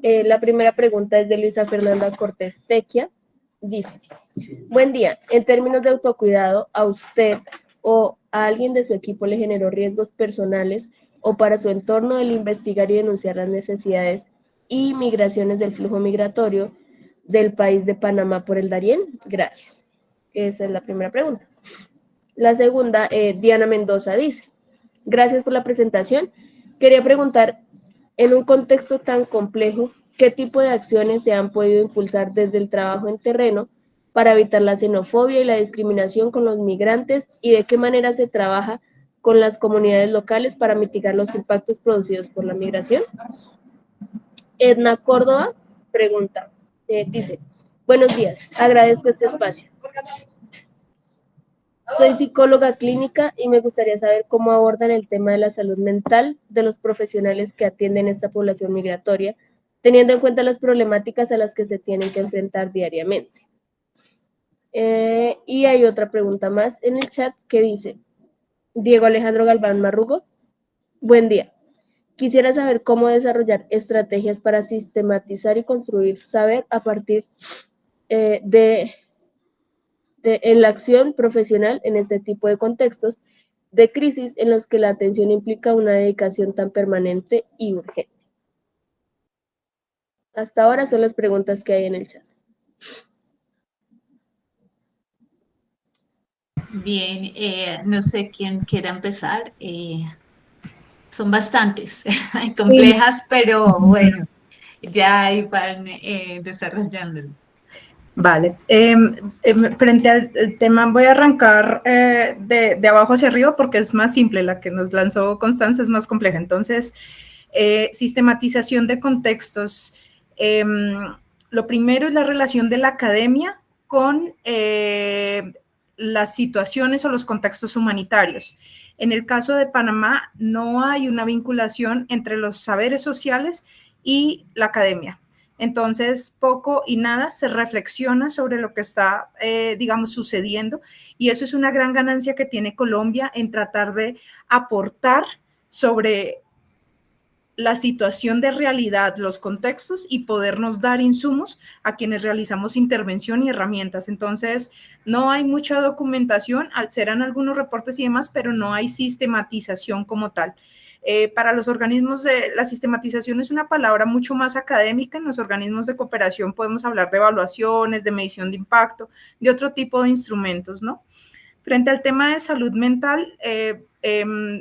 La primera pregunta es de Luisa Fernanda Cortés Tequia. Dice, buen día, en términos de autocuidado, ¿a usted o a alguien de su equipo le generó riesgos personales o para su entorno el investigar y denunciar las necesidades y migraciones del flujo migratorio del país de Panamá por el Darién? Gracias. Esa es la primera pregunta. La segunda, Diana Mendoza dice, gracias por la presentación. Quería preguntar, en un contexto tan complejo, ¿qué tipo de acciones se han podido impulsar desde el trabajo en terreno para evitar la xenofobia y la discriminación con los migrantes y de qué manera se trabaja con las comunidades locales para mitigar los impactos producidos por la migración? Edna Córdoba pregunta, dice, buenos días, agradezco este espacio. Soy psicóloga clínica y me gustaría saber cómo abordan el tema de la salud mental de los profesionales que atienden esta población migratoria, teniendo en cuenta las problemáticas a las que se tienen que enfrentar diariamente. Y hay otra pregunta más en el chat que dice, Diego Alejandro Galván Marrugo, buen día. Quisiera saber cómo desarrollar estrategias para sistematizar y construir saber a partir en la acción profesional en este tipo de contextos de crisis en los que la atención implica una dedicación tan permanente y urgente. Hasta ahora son las preguntas que hay en el chat. Bien, no sé quién quiera empezar. Son bastantes, complejas, pero bueno, ya ahí van desarrollándolo. Vale, frente al tema voy a arrancar de abajo hacia arriba porque es más simple, la que nos lanzó Constanza es más compleja. Entonces, sistematización de contextos. Lo primero es la relación de la academia con las situaciones o los contextos humanitarios. En el caso de Panamá, no hay una vinculación entre los saberes sociales y la academia. Entonces, poco y nada se reflexiona sobre lo que está, digamos, sucediendo, y eso es una gran ganancia que tiene Colombia en tratar de aportar sobre la situación de realidad, los contextos y podernos dar insumos a quienes realizamos intervención y herramientas. Entonces, no hay mucha documentación, serán algunos reportes y demás, pero no hay sistematización como tal. Para los organismos, la sistematización es una palabra mucho más académica. En los organismos de cooperación podemos hablar de evaluaciones, de medición de impacto, de otro tipo de instrumentos, ¿no? Frente al tema de salud mental,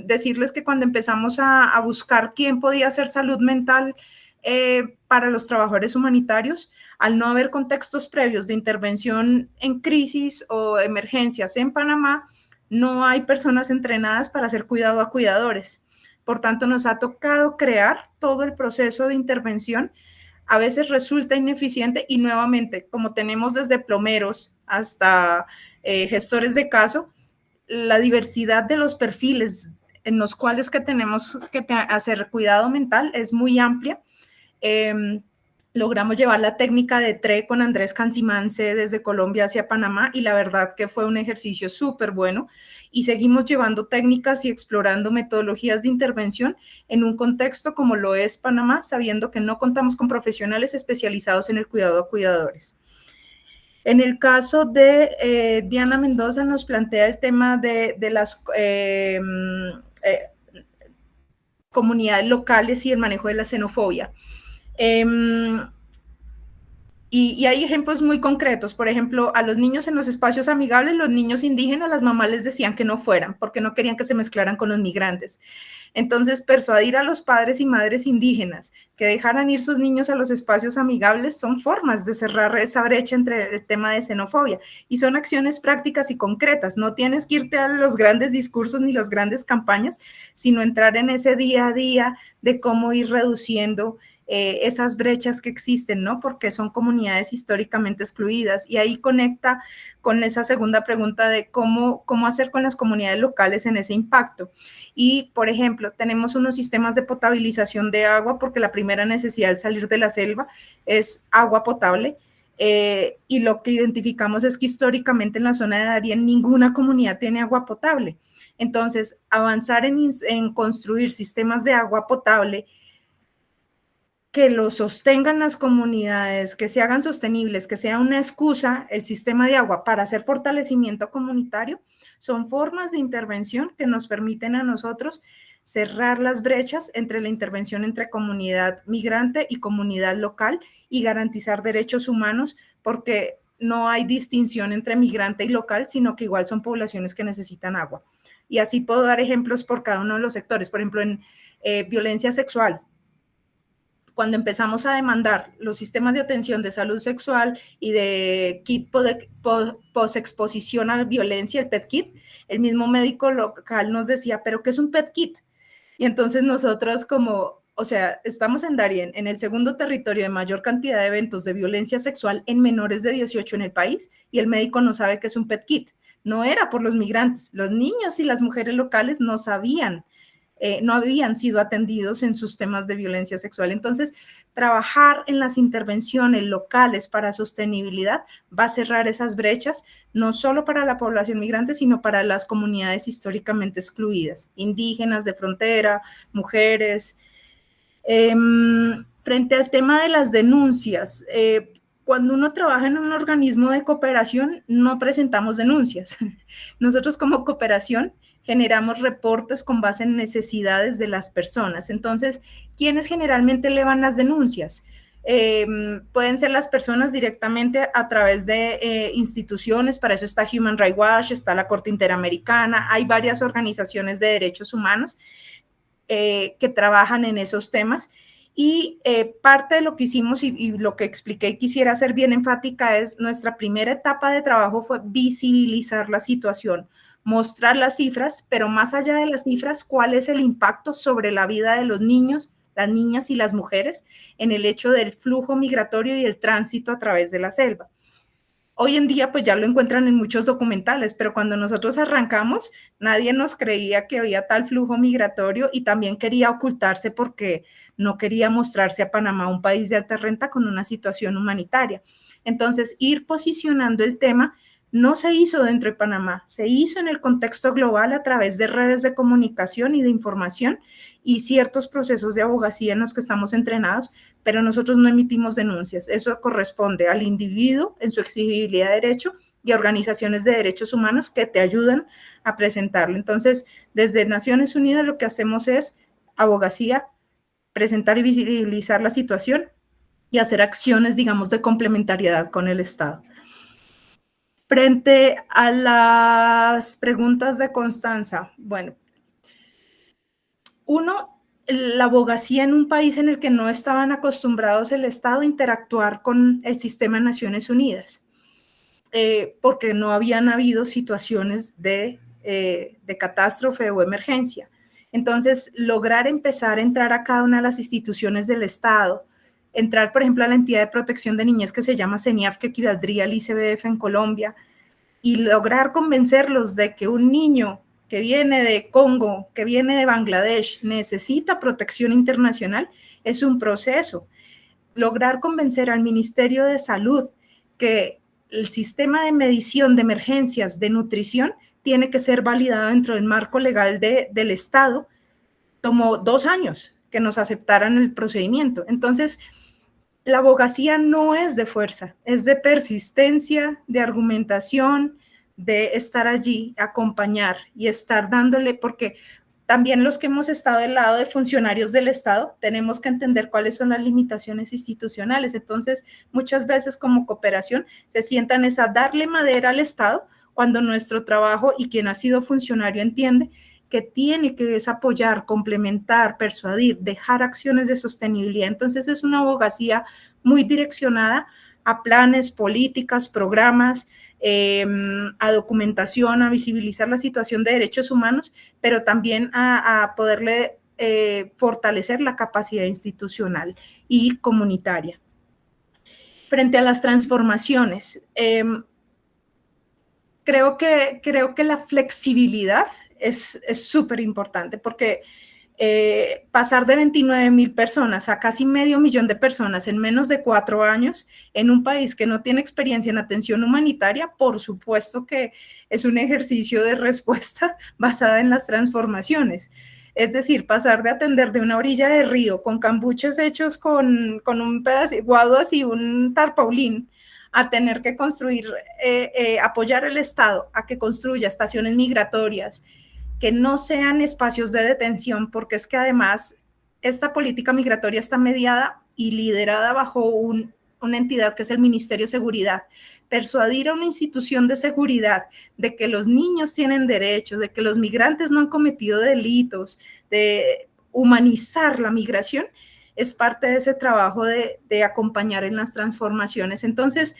decirles que cuando empezamos a buscar quién podía hacer salud mental para los trabajadores humanitarios, al no haber contextos previos de intervención en crisis o emergencias en Panamá, no hay personas entrenadas para hacer cuidado a cuidadores. Por tanto, nos ha tocado crear todo el proceso de intervención. A veces resulta ineficiente y nuevamente, como tenemos desde plomeros hasta gestores de caso, la diversidad de los perfiles en los cuales que tenemos que hacer cuidado mental es muy amplia. Logramos llevar la técnica de TRE con Andrés Cancimance desde Colombia hacia Panamá y la verdad que fue un ejercicio súper bueno, y seguimos llevando técnicas y explorando metodologías de intervención en un contexto como lo es Panamá, sabiendo que no contamos con profesionales especializados en el cuidado a cuidadores. En el caso de Diana Mendoza nos plantea el tema de las comunidades locales y el manejo de la xenofobia. Y hay ejemplos muy concretos. Por ejemplo, a los niños en los espacios amigables, los niños indígenas, las mamás les decían que no fueran porque no querían que se mezclaran con los migrantes. Entonces, persuadir a los padres y madres indígenas que dejaran ir sus niños a los espacios amigables son formas de cerrar esa brecha entre el tema de xenofobia, y son acciones prácticas y concretas. No tienes que irte a los grandes discursos ni las grandes campañas, sino entrar en ese día a día de cómo ir reduciendo esas brechas que existen, ¿no? Porque son comunidades históricamente excluidas. Y ahí conecta con esa segunda pregunta de cómo hacer con las comunidades locales en ese impacto. Y, por ejemplo, tenemos unos sistemas de potabilización de agua porque la primera necesidad al salir de la selva es agua potable. Y lo que identificamos es que históricamente en la zona de Darién ninguna comunidad tiene agua potable. Entonces, avanzar en construir sistemas de agua potable que lo sostengan las comunidades, que se hagan sostenibles, que sea una excusa el sistema de agua para hacer fortalecimiento comunitario, son formas de intervención que nos permiten a nosotros cerrar las brechas entre la intervención entre comunidad migrante y comunidad local y garantizar derechos humanos, porque no hay distinción entre migrante y local, sino que igual son poblaciones que necesitan agua. Y así puedo dar ejemplos por cada uno de los sectores. Por ejemplo, en violencia sexual, cuando empezamos a demandar los sistemas de atención de salud sexual y de kit posexposición a violencia, el PET kit, el mismo médico local nos decía, ¿pero qué es un PET kit? Y entonces nosotros como, o sea, estamos en Darién, en el segundo territorio de mayor cantidad de eventos de violencia sexual en menores de 18 en el país, y el médico no sabe qué es un PET kit. No era por los migrantes, los niños y las mujeres locales no sabían, no habían sido atendidos en sus temas de violencia sexual. Entonces, trabajar en las intervenciones locales para sostenibilidad va a cerrar esas brechas, no solo para la población migrante, sino para las comunidades históricamente excluidas, indígenas, de frontera, mujeres. Frente al tema de las denuncias, cuando uno trabaja en un organismo de cooperación, no presentamos denuncias. Nosotros como cooperación generamos reportes con base en necesidades de las personas. Entonces, ¿quiénes generalmente elevan las denuncias? Pueden ser las personas directamente a través de instituciones, para eso está Human Rights Watch, está la Corte Interamericana, hay varias organizaciones de derechos humanos que trabajan en esos temas. Y parte de lo que hicimos y lo que expliqué y quisiera ser bien enfática es nuestra primera etapa de trabajo fue visibilizar la situación, mostrar las cifras, pero más allá de las cifras, cuál es el impacto sobre la vida de los niños, las niñas y las mujeres en el hecho del flujo migratorio y el tránsito a través de la selva. Hoy en día pues ya lo encuentran en muchos documentales, pero cuando nosotros arrancamos nadie nos creía que había tal flujo migratorio y también quería ocultarse porque no quería mostrarse a Panamá un país de alta renta con una situación humanitaria. Entonces, ir posicionando el tema no se hizo dentro de Panamá, se hizo en el contexto global a través de redes de comunicación y de información y ciertos procesos de abogacía en los que estamos entrenados, pero nosotros no emitimos denuncias. Eso corresponde al individuo en su exigibilidad de derecho y a organizaciones de derechos humanos que te ayudan a presentarlo. Entonces, desde Naciones Unidas lo que hacemos es abogacía, presentar y visibilizar la situación y hacer acciones, digamos, de complementariedad con el Estado. Frente a las preguntas de Constanza, bueno, uno, la abogacía en un país en el que no estaban acostumbrados el Estado a interactuar con el sistema de Naciones Unidas, porque no habían habido situaciones de catástrofe o emergencia. Entonces, lograr empezar a entrar a cada una de las instituciones del Estado, entrar, por ejemplo, a la entidad de protección de niñez que se llama CENIAF, que equivaldría al ICBF en Colombia, y lograr convencerlos de que un niño que viene de Congo, que viene de Bangladesh, necesita protección internacional, es un proceso. Lograr convencer al Ministerio de Salud que el sistema de medición de emergencias de nutrición tiene que ser validado dentro del marco legal del Estado, tomó 2 años que nos aceptaran el procedimiento. Entonces, la abogacía no es de fuerza, es de persistencia, de argumentación, de estar allí, acompañar y estar dándole, porque también los que hemos estado del lado de funcionarios del Estado tenemos que entender cuáles son las limitaciones institucionales. Entonces, muchas veces como cooperación se sientan es a darle madera al Estado cuando nuestro trabajo y quien ha sido funcionario entiende que tiene que apoyar, complementar, persuadir, dejar acciones de sostenibilidad. Entonces es una abogacía muy direccionada a planes, políticas, programas, a documentación, a visibilizar la situación de derechos humanos, pero también a poderle fortalecer la capacidad institucional y comunitaria. Frente a las transformaciones, creo que la flexibilidad es súper importante, porque pasar de 29.000 personas a casi 500.000 de personas en menos de 4 años en un país que no tiene experiencia en atención humanitaria, por supuesto que es un ejercicio de respuesta basada en las transformaciones. Es decir, pasar de atender de una orilla de río con cambuches hechos con un pedazo de guaduas y un tarpaulín, a tener que construir, apoyar el Estado a que construya estaciones migratorias, que no sean espacios de detención, porque es que además esta política migratoria está mediada y liderada bajo una entidad que es el Ministerio de Seguridad. Persuadir a una institución de seguridad de que los niños tienen derechos, de que los migrantes no han cometido delitos, de humanizar la migración, es parte de ese trabajo de acompañar en las transformaciones. Entonces,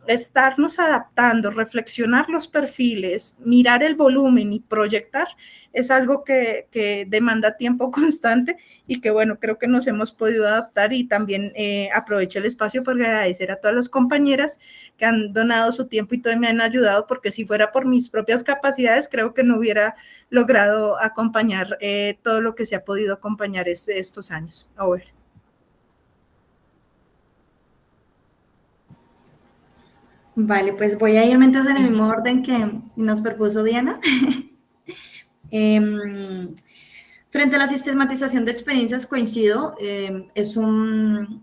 estarnos adaptando, reflexionar los perfiles, mirar el volumen y proyectar es algo que demanda tiempo constante y que, bueno, creo que nos hemos podido adaptar. Y también aprovecho el espacio para agradecer a todas las compañeras que han donado su tiempo y todo me han ayudado, porque si fuera por mis propias capacidades, creo que no hubiera logrado acompañar todo lo que se ha podido acompañar estos años. Over. Vale, pues voy a irme entonces en el mismo orden que nos propuso Diana. Frente a la sistematización de experiencias, coincido, es un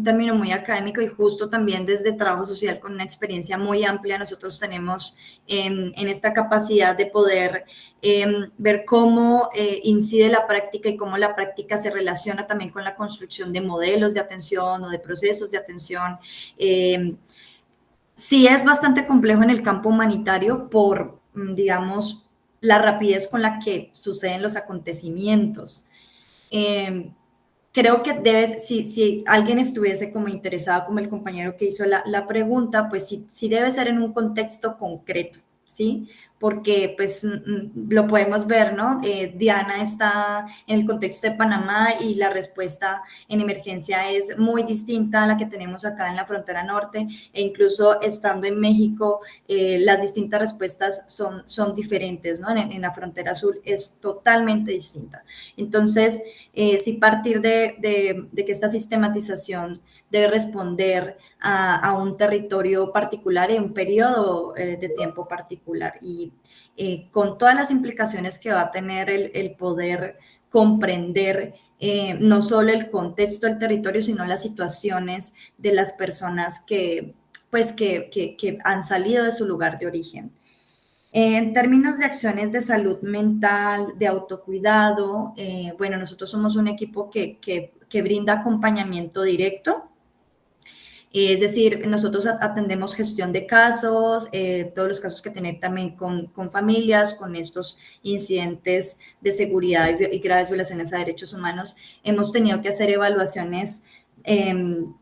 término muy académico y justo también desde trabajo social con una experiencia muy amplia. Nosotros tenemos en esta capacidad de poder ver cómo incide la práctica y cómo la práctica se relaciona también con la construcción de modelos de atención o de procesos de atención. Sí es bastante complejo en el campo humanitario por, digamos, la rapidez con la que suceden los acontecimientos. Creo que si alguien estuviese como interesado, como el compañero que hizo la pregunta, pues sí debe ser en un contexto concreto, ¿sí? Porque pues lo podemos ver, ¿no? Diana está en el contexto de Panamá y la respuesta en emergencia es muy distinta a la que tenemos acá en la frontera norte, e incluso estando en México, las distintas respuestas son diferentes, ¿no? En la frontera sur es totalmente distinta. Entonces, sí partir de que esta sistematización debe responder a un territorio particular en un periodo de tiempo particular y con todas las implicaciones que va a tener el poder comprender no solo el contexto del territorio, sino las situaciones de las personas que han salido de su lugar de origen. En términos de acciones de salud mental, de autocuidado, bueno, nosotros somos un equipo que brinda acompañamiento directo. Es decir, nosotros atendemos gestión de casos, todos los casos que tienen también con familias, con estos incidentes de seguridad y graves violaciones a derechos humanos. Hemos tenido que hacer evaluaciones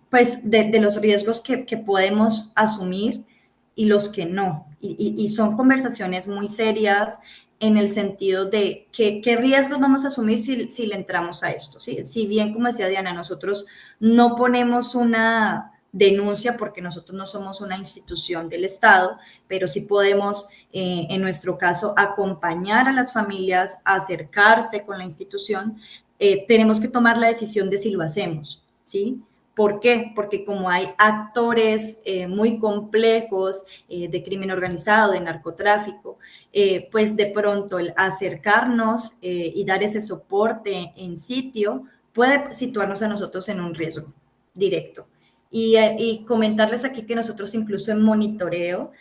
pues de los riesgos que podemos asumir y los que no. Y son conversaciones muy serias en el sentido de qué riesgos vamos a asumir si le entramos a esto. ¿Sí? Si bien, como decía Diana, nosotros no ponemos una denuncia porque nosotros no somos una institución del Estado, pero sí podemos, en nuestro caso, acompañar a las familias a acercarse con la institución. Tenemos que tomar la decisión de si lo hacemos, ¿sí? ¿Por qué? Porque como hay actores muy complejos de crimen organizado, de narcotráfico, pues de pronto el acercarnos y dar ese soporte en sitio puede situarnos a nosotros en un riesgo directo. Y comentarles aquí que nosotros incluso en monitoreo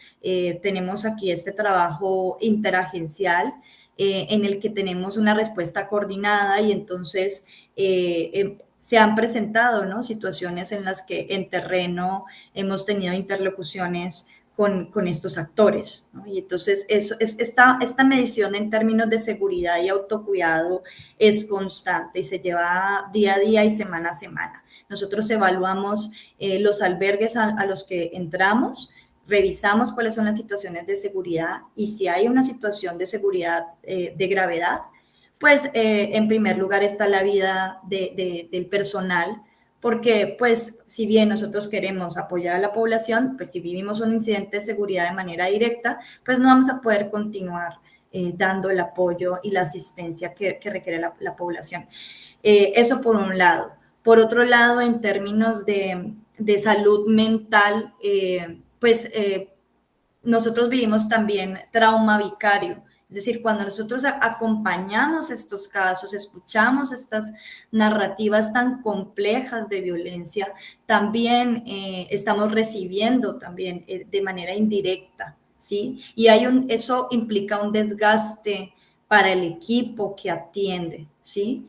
tenemos aquí este trabajo interagencial en el que tenemos una respuesta coordinada y entonces se han presentado, ¿no?, situaciones en las que en terreno hemos tenido interlocuciones con estos actores, ¿no? Y entonces esta medición en términos de seguridad y autocuidado es constante y se lleva día a día y semana a semana. Nosotros evaluamos los albergues a los que entramos, revisamos cuáles son las situaciones de seguridad y si hay una situación de seguridad de gravedad, pues en primer lugar está la vida del personal, porque pues si bien nosotros queremos apoyar a la población, pues si vivimos un incidente de seguridad de manera directa, pues no vamos a poder continuar dando el apoyo y la asistencia que requiere la población. Eso por un lado. Por otro lado, en términos de salud mental, pues nosotros vivimos también trauma vicario. Es decir, cuando nosotros acompañamos estos casos, escuchamos estas narrativas tan complejas de violencia, también estamos recibiendo también de manera indirecta, ¿sí? Y eso implica un desgaste para el equipo que atiende, ¿sí?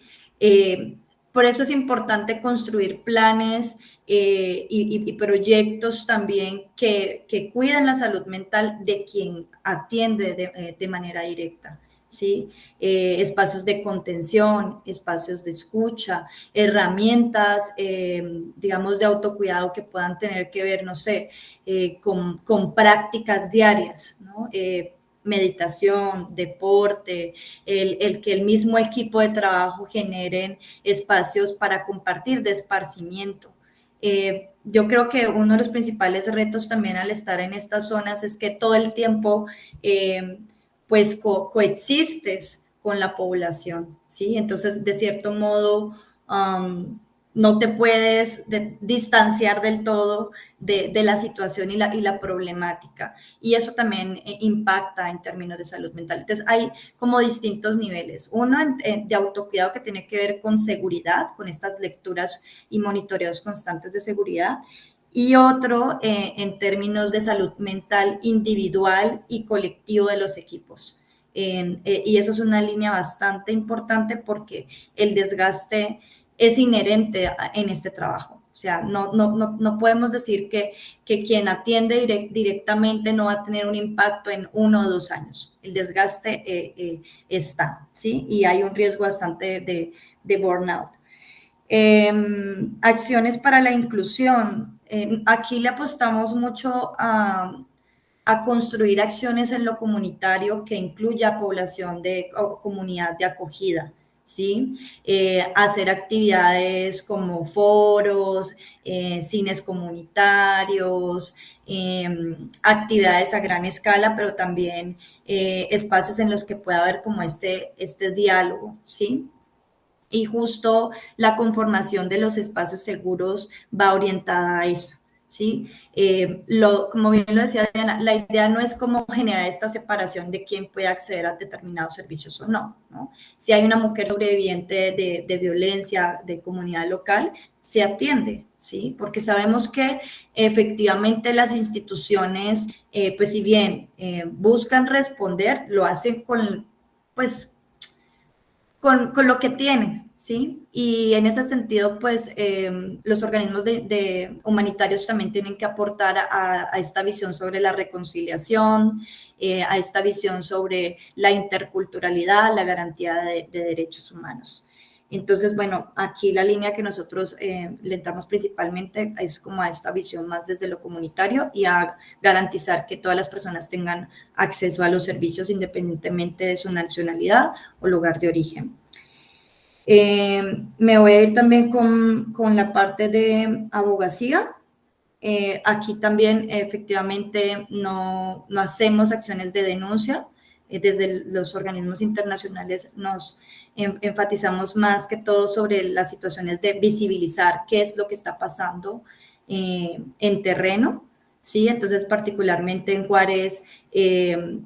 Por eso es importante construir planes y proyectos también que cuiden la salud mental de quien atiende de manera directa, ¿sí? Espacios de contención, espacios de escucha, herramientas, digamos, de autocuidado que puedan tener que ver, no sé, con prácticas diarias, ¿no? Meditación, deporte, el que el mismo equipo de trabajo generen espacios para compartir de esparcimiento. Yo creo que uno de los principales retos también al estar en estas zonas es que todo el tiempo pues coexistes con la población, ¿sí? Entonces, de cierto modo, no te puedes distanciar del todo de la situación y la problemática. Y eso también impacta en términos de salud mental. Entonces, hay como distintos niveles. Uno de autocuidado que tiene que ver con seguridad, con estas lecturas y monitoreos constantes de seguridad. Y otro en términos de salud mental individual y colectivo de los equipos. Y eso es una línea bastante importante porque el desgaste es inherente en este trabajo. O sea, no podemos decir que quien atiende directamente no va a tener un impacto en 1 o 2 años. El desgaste está, ¿sí? Y hay un riesgo bastante de burnout. Acciones para la inclusión. Aquí le apostamos mucho a construir acciones en lo comunitario que incluya población o comunidad de acogida, ¿sí? Hacer actividades como foros, cines comunitarios, actividades a gran escala, pero también espacios en los que pueda haber como este diálogo, ¿sí? Y justo la conformación de los espacios seguros va orientada a eso, ¿sí? Como bien lo decía Diana, la idea no es como generar esta separación de quién puede acceder a determinados servicios o no, ¿no? Si hay una mujer sobreviviente de violencia de comunidad local, se atiende, ¿sí? Porque sabemos que efectivamente las instituciones, pues si bien buscan responder, lo hacen pues, con lo que tienen, ¿sí? Y en ese sentido, pues, los organismos humanitarios también tienen que aportar a esta visión sobre la reconciliación, a esta visión sobre la interculturalidad, la garantía de derechos humanos. Entonces, bueno, aquí la línea que nosotros le damos principalmente es como a esta visión más desde lo comunitario y a garantizar que todas las personas tengan acceso a los servicios independientemente de su nacionalidad o lugar de origen. Me voy a ir también con la parte de abogacía. Aquí también efectivamente no hacemos acciones de denuncia. Desde los organismos internacionales nos enfatizamos más que todo sobre las situaciones de visibilizar qué es lo que está pasando en terreno, ¿sí? Entonces, particularmente en Juárez,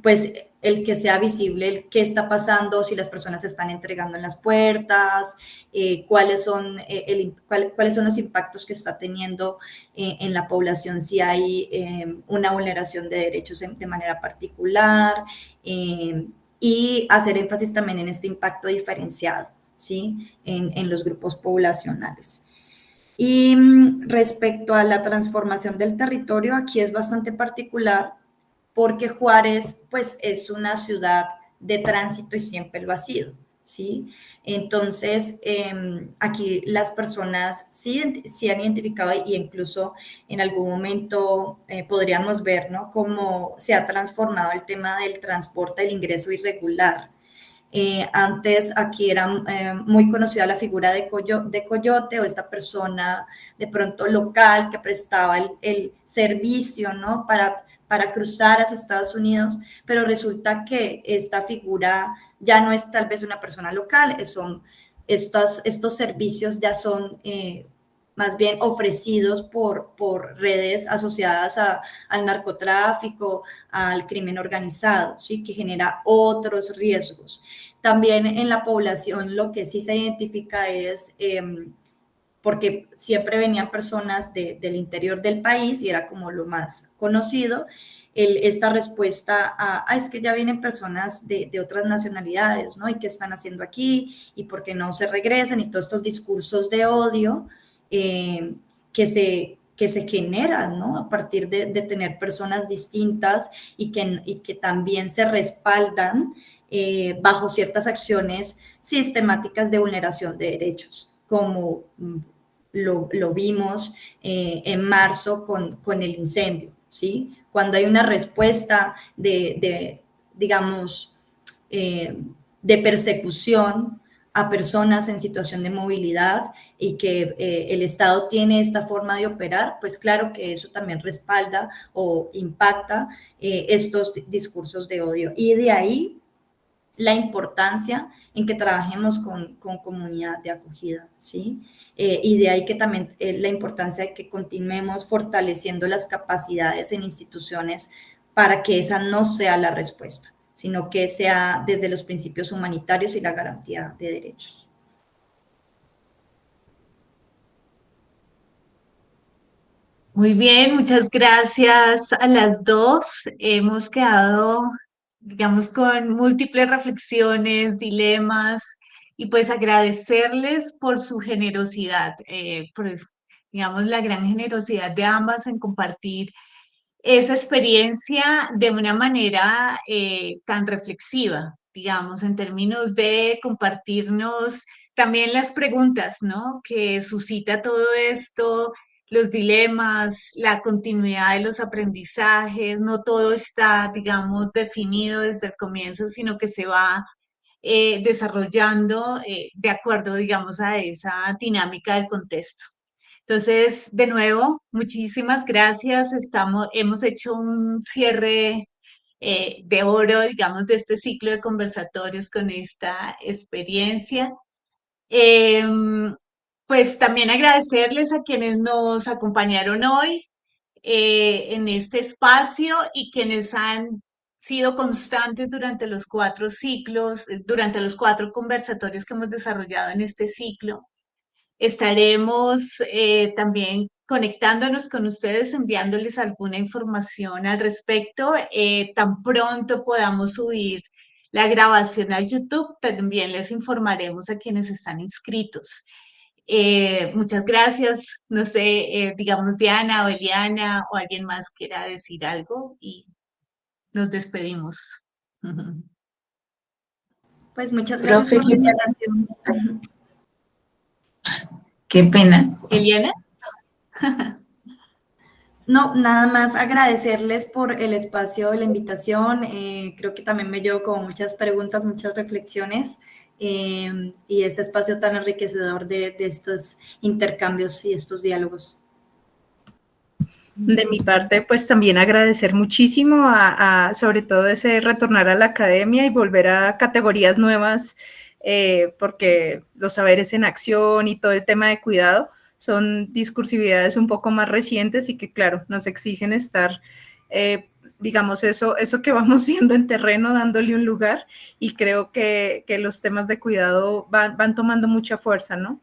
pues el que sea visible el qué está pasando, si las personas se están entregando en las puertas, cuáles son los impactos que está teniendo en la población, si hay una vulneración de derechos de manera particular, y hacer énfasis también en este impacto diferenciado, ¿sí? En los grupos poblacionales. Y respecto a la transformación del territorio, aquí es bastante particular porque Juárez, pues, es una ciudad de tránsito y siempre lo ha sido, ¿sí? Entonces, aquí las personas sí han identificado y incluso en algún momento podríamos ver, ¿no?, cómo se ha transformado el tema del transporte, el ingreso irregular. Antes aquí era muy conocida la figura de coyote, o esta persona de pronto local que prestaba el servicio, ¿no? Para cruzar hacia Estados Unidos, pero resulta que esta figura ya no es tal vez una persona local, estos servicios ya son más bien ofrecidos por redes asociadas al narcotráfico, al crimen organizado, ¿sí? Que genera otros riesgos. También en la población lo que sí se identifica es, porque siempre venían personas del interior del país y era como lo más conocido, esta respuesta es que ya vienen personas de otras nacionalidades, ¿no? ¿Y qué están haciendo aquí? ¿Y por qué no se regresan? Y todos estos discursos de odio que se generan, ¿no? A partir de tener personas distintas y que también se respaldan bajo ciertas acciones sistemáticas de vulneración de derechos, como lo vimos en marzo con el incendio, ¿sí? Cuando hay una respuesta digamos, de persecución a personas en situación de movilidad y que el Estado tiene esta forma de operar, pues claro que eso también respalda o impacta estos discursos de odio. Y de ahí la importancia en que trabajemos con comunidad de acogida, ¿sí? Y de ahí que también la importancia de que continuemos fortaleciendo las capacidades en instituciones para que esa no sea la respuesta, sino que sea desde los principios humanitarios y la garantía de derechos. Muy bien, muchas gracias a las dos. Hemos quedado, digamos, con múltiples reflexiones, dilemas, y pues agradecerles por su generosidad, digamos, la gran generosidad de ambas en compartir esa experiencia de una manera tan reflexiva, digamos, en términos de compartirnos también las preguntas, ¿no? Que suscita todo esto, los dilemas, la continuidad de los aprendizajes, no todo está, digamos, definido desde el comienzo, sino que se va desarrollando de acuerdo, digamos, a esa dinámica del contexto. Entonces, de nuevo, muchísimas gracias. Hemos hecho un cierre de oro, digamos, de este ciclo de conversatorios con esta experiencia. Pues también agradecerles a quienes nos acompañaron hoy en este espacio y quienes han sido constantes durante los 4 ciclos, durante los 4 conversatorios que hemos desarrollado en este ciclo. Estaremos también conectándonos con ustedes, enviándoles alguna información al respecto. Tan pronto podamos subir la grabación al YouTube, también les informaremos a quienes están inscritos. Muchas gracias. No sé, digamos Diana o Eliana o alguien más quiera decir algo y nos despedimos. Pues muchas gracias Profe, por la invitación. qué pena. Eliana. No, nada más agradecerles por el espacio, la invitación. Creo que también me llevo con muchas preguntas, muchas reflexiones y este espacio tan enriquecedor de estos intercambios y estos diálogos. De mi parte, pues también agradecer muchísimo sobre todo ese retornar a la academia y volver a categorías nuevas, porque los saberes en acción y todo el tema de cuidado son discursividades un poco más recientes y que, claro, nos exigen estar, digamos, eso que vamos viendo en terreno, dándole un lugar, y creo que los temas de cuidado van tomando mucha fuerza, ¿no?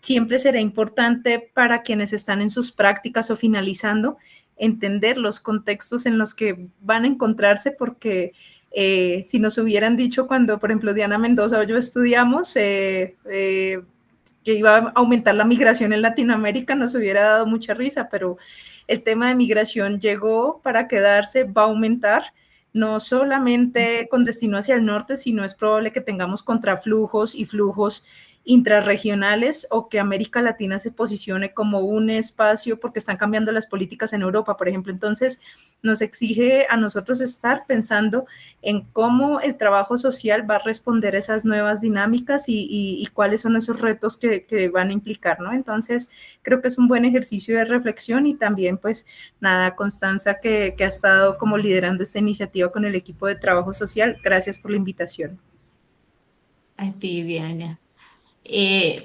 Siempre será importante para quienes están en sus prácticas o finalizando entender los contextos en los que van a encontrarse, porque si nos hubieran dicho cuando, por ejemplo, Diana Mendoza o yo estudiamos que iba a aumentar la migración en Latinoamérica, nos hubiera dado mucha risa, pero el tema de migración llegó para quedarse, va a aumentar, no solamente con destino hacia el norte, sino es probable que tengamos contraflujos y flujos intrarregionales o que América Latina se posicione como un espacio porque están cambiando las políticas en Europa, por ejemplo. Entonces, nos exige a nosotros estar pensando en cómo el trabajo social va a responder a esas nuevas dinámicas y cuáles son esos retos que van a implicar, ¿no? Entonces, creo que es un buen ejercicio de reflexión y también, pues, nada, Constanza, que ha estado como liderando esta iniciativa con el equipo de trabajo social. Gracias por la invitación. A ti, Diana.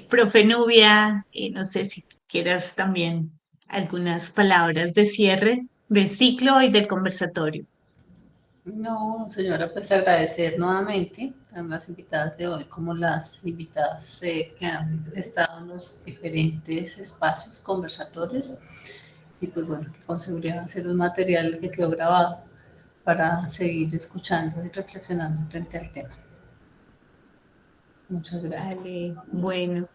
Profe Nubia, no sé si quieras también algunas palabras de cierre del ciclo y del conversatorio. No, señora, pues agradecer nuevamente a las invitadas de hoy como las invitadas que han estado en los diferentes espacios conversatorios y pues bueno, que con seguridad va a ser un material que quedó grabado para seguir escuchando y reflexionando frente al tema. Muchas gracias. Vale, bueno.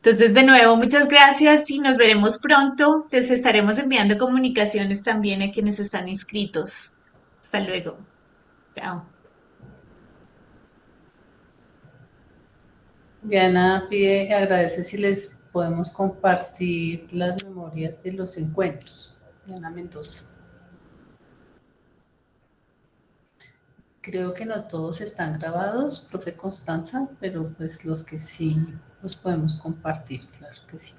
Entonces, de nuevo, muchas gracias y nos veremos pronto. Les estaremos enviando comunicaciones también a quienes están inscritos. Hasta luego. Chao. Diana pide, agradece si les podemos compartir las memorias de los encuentros. Diana Mendoza. Creo que no todos están grabados, profe Constanza, pero pues los que sí los podemos compartir, claro que sí.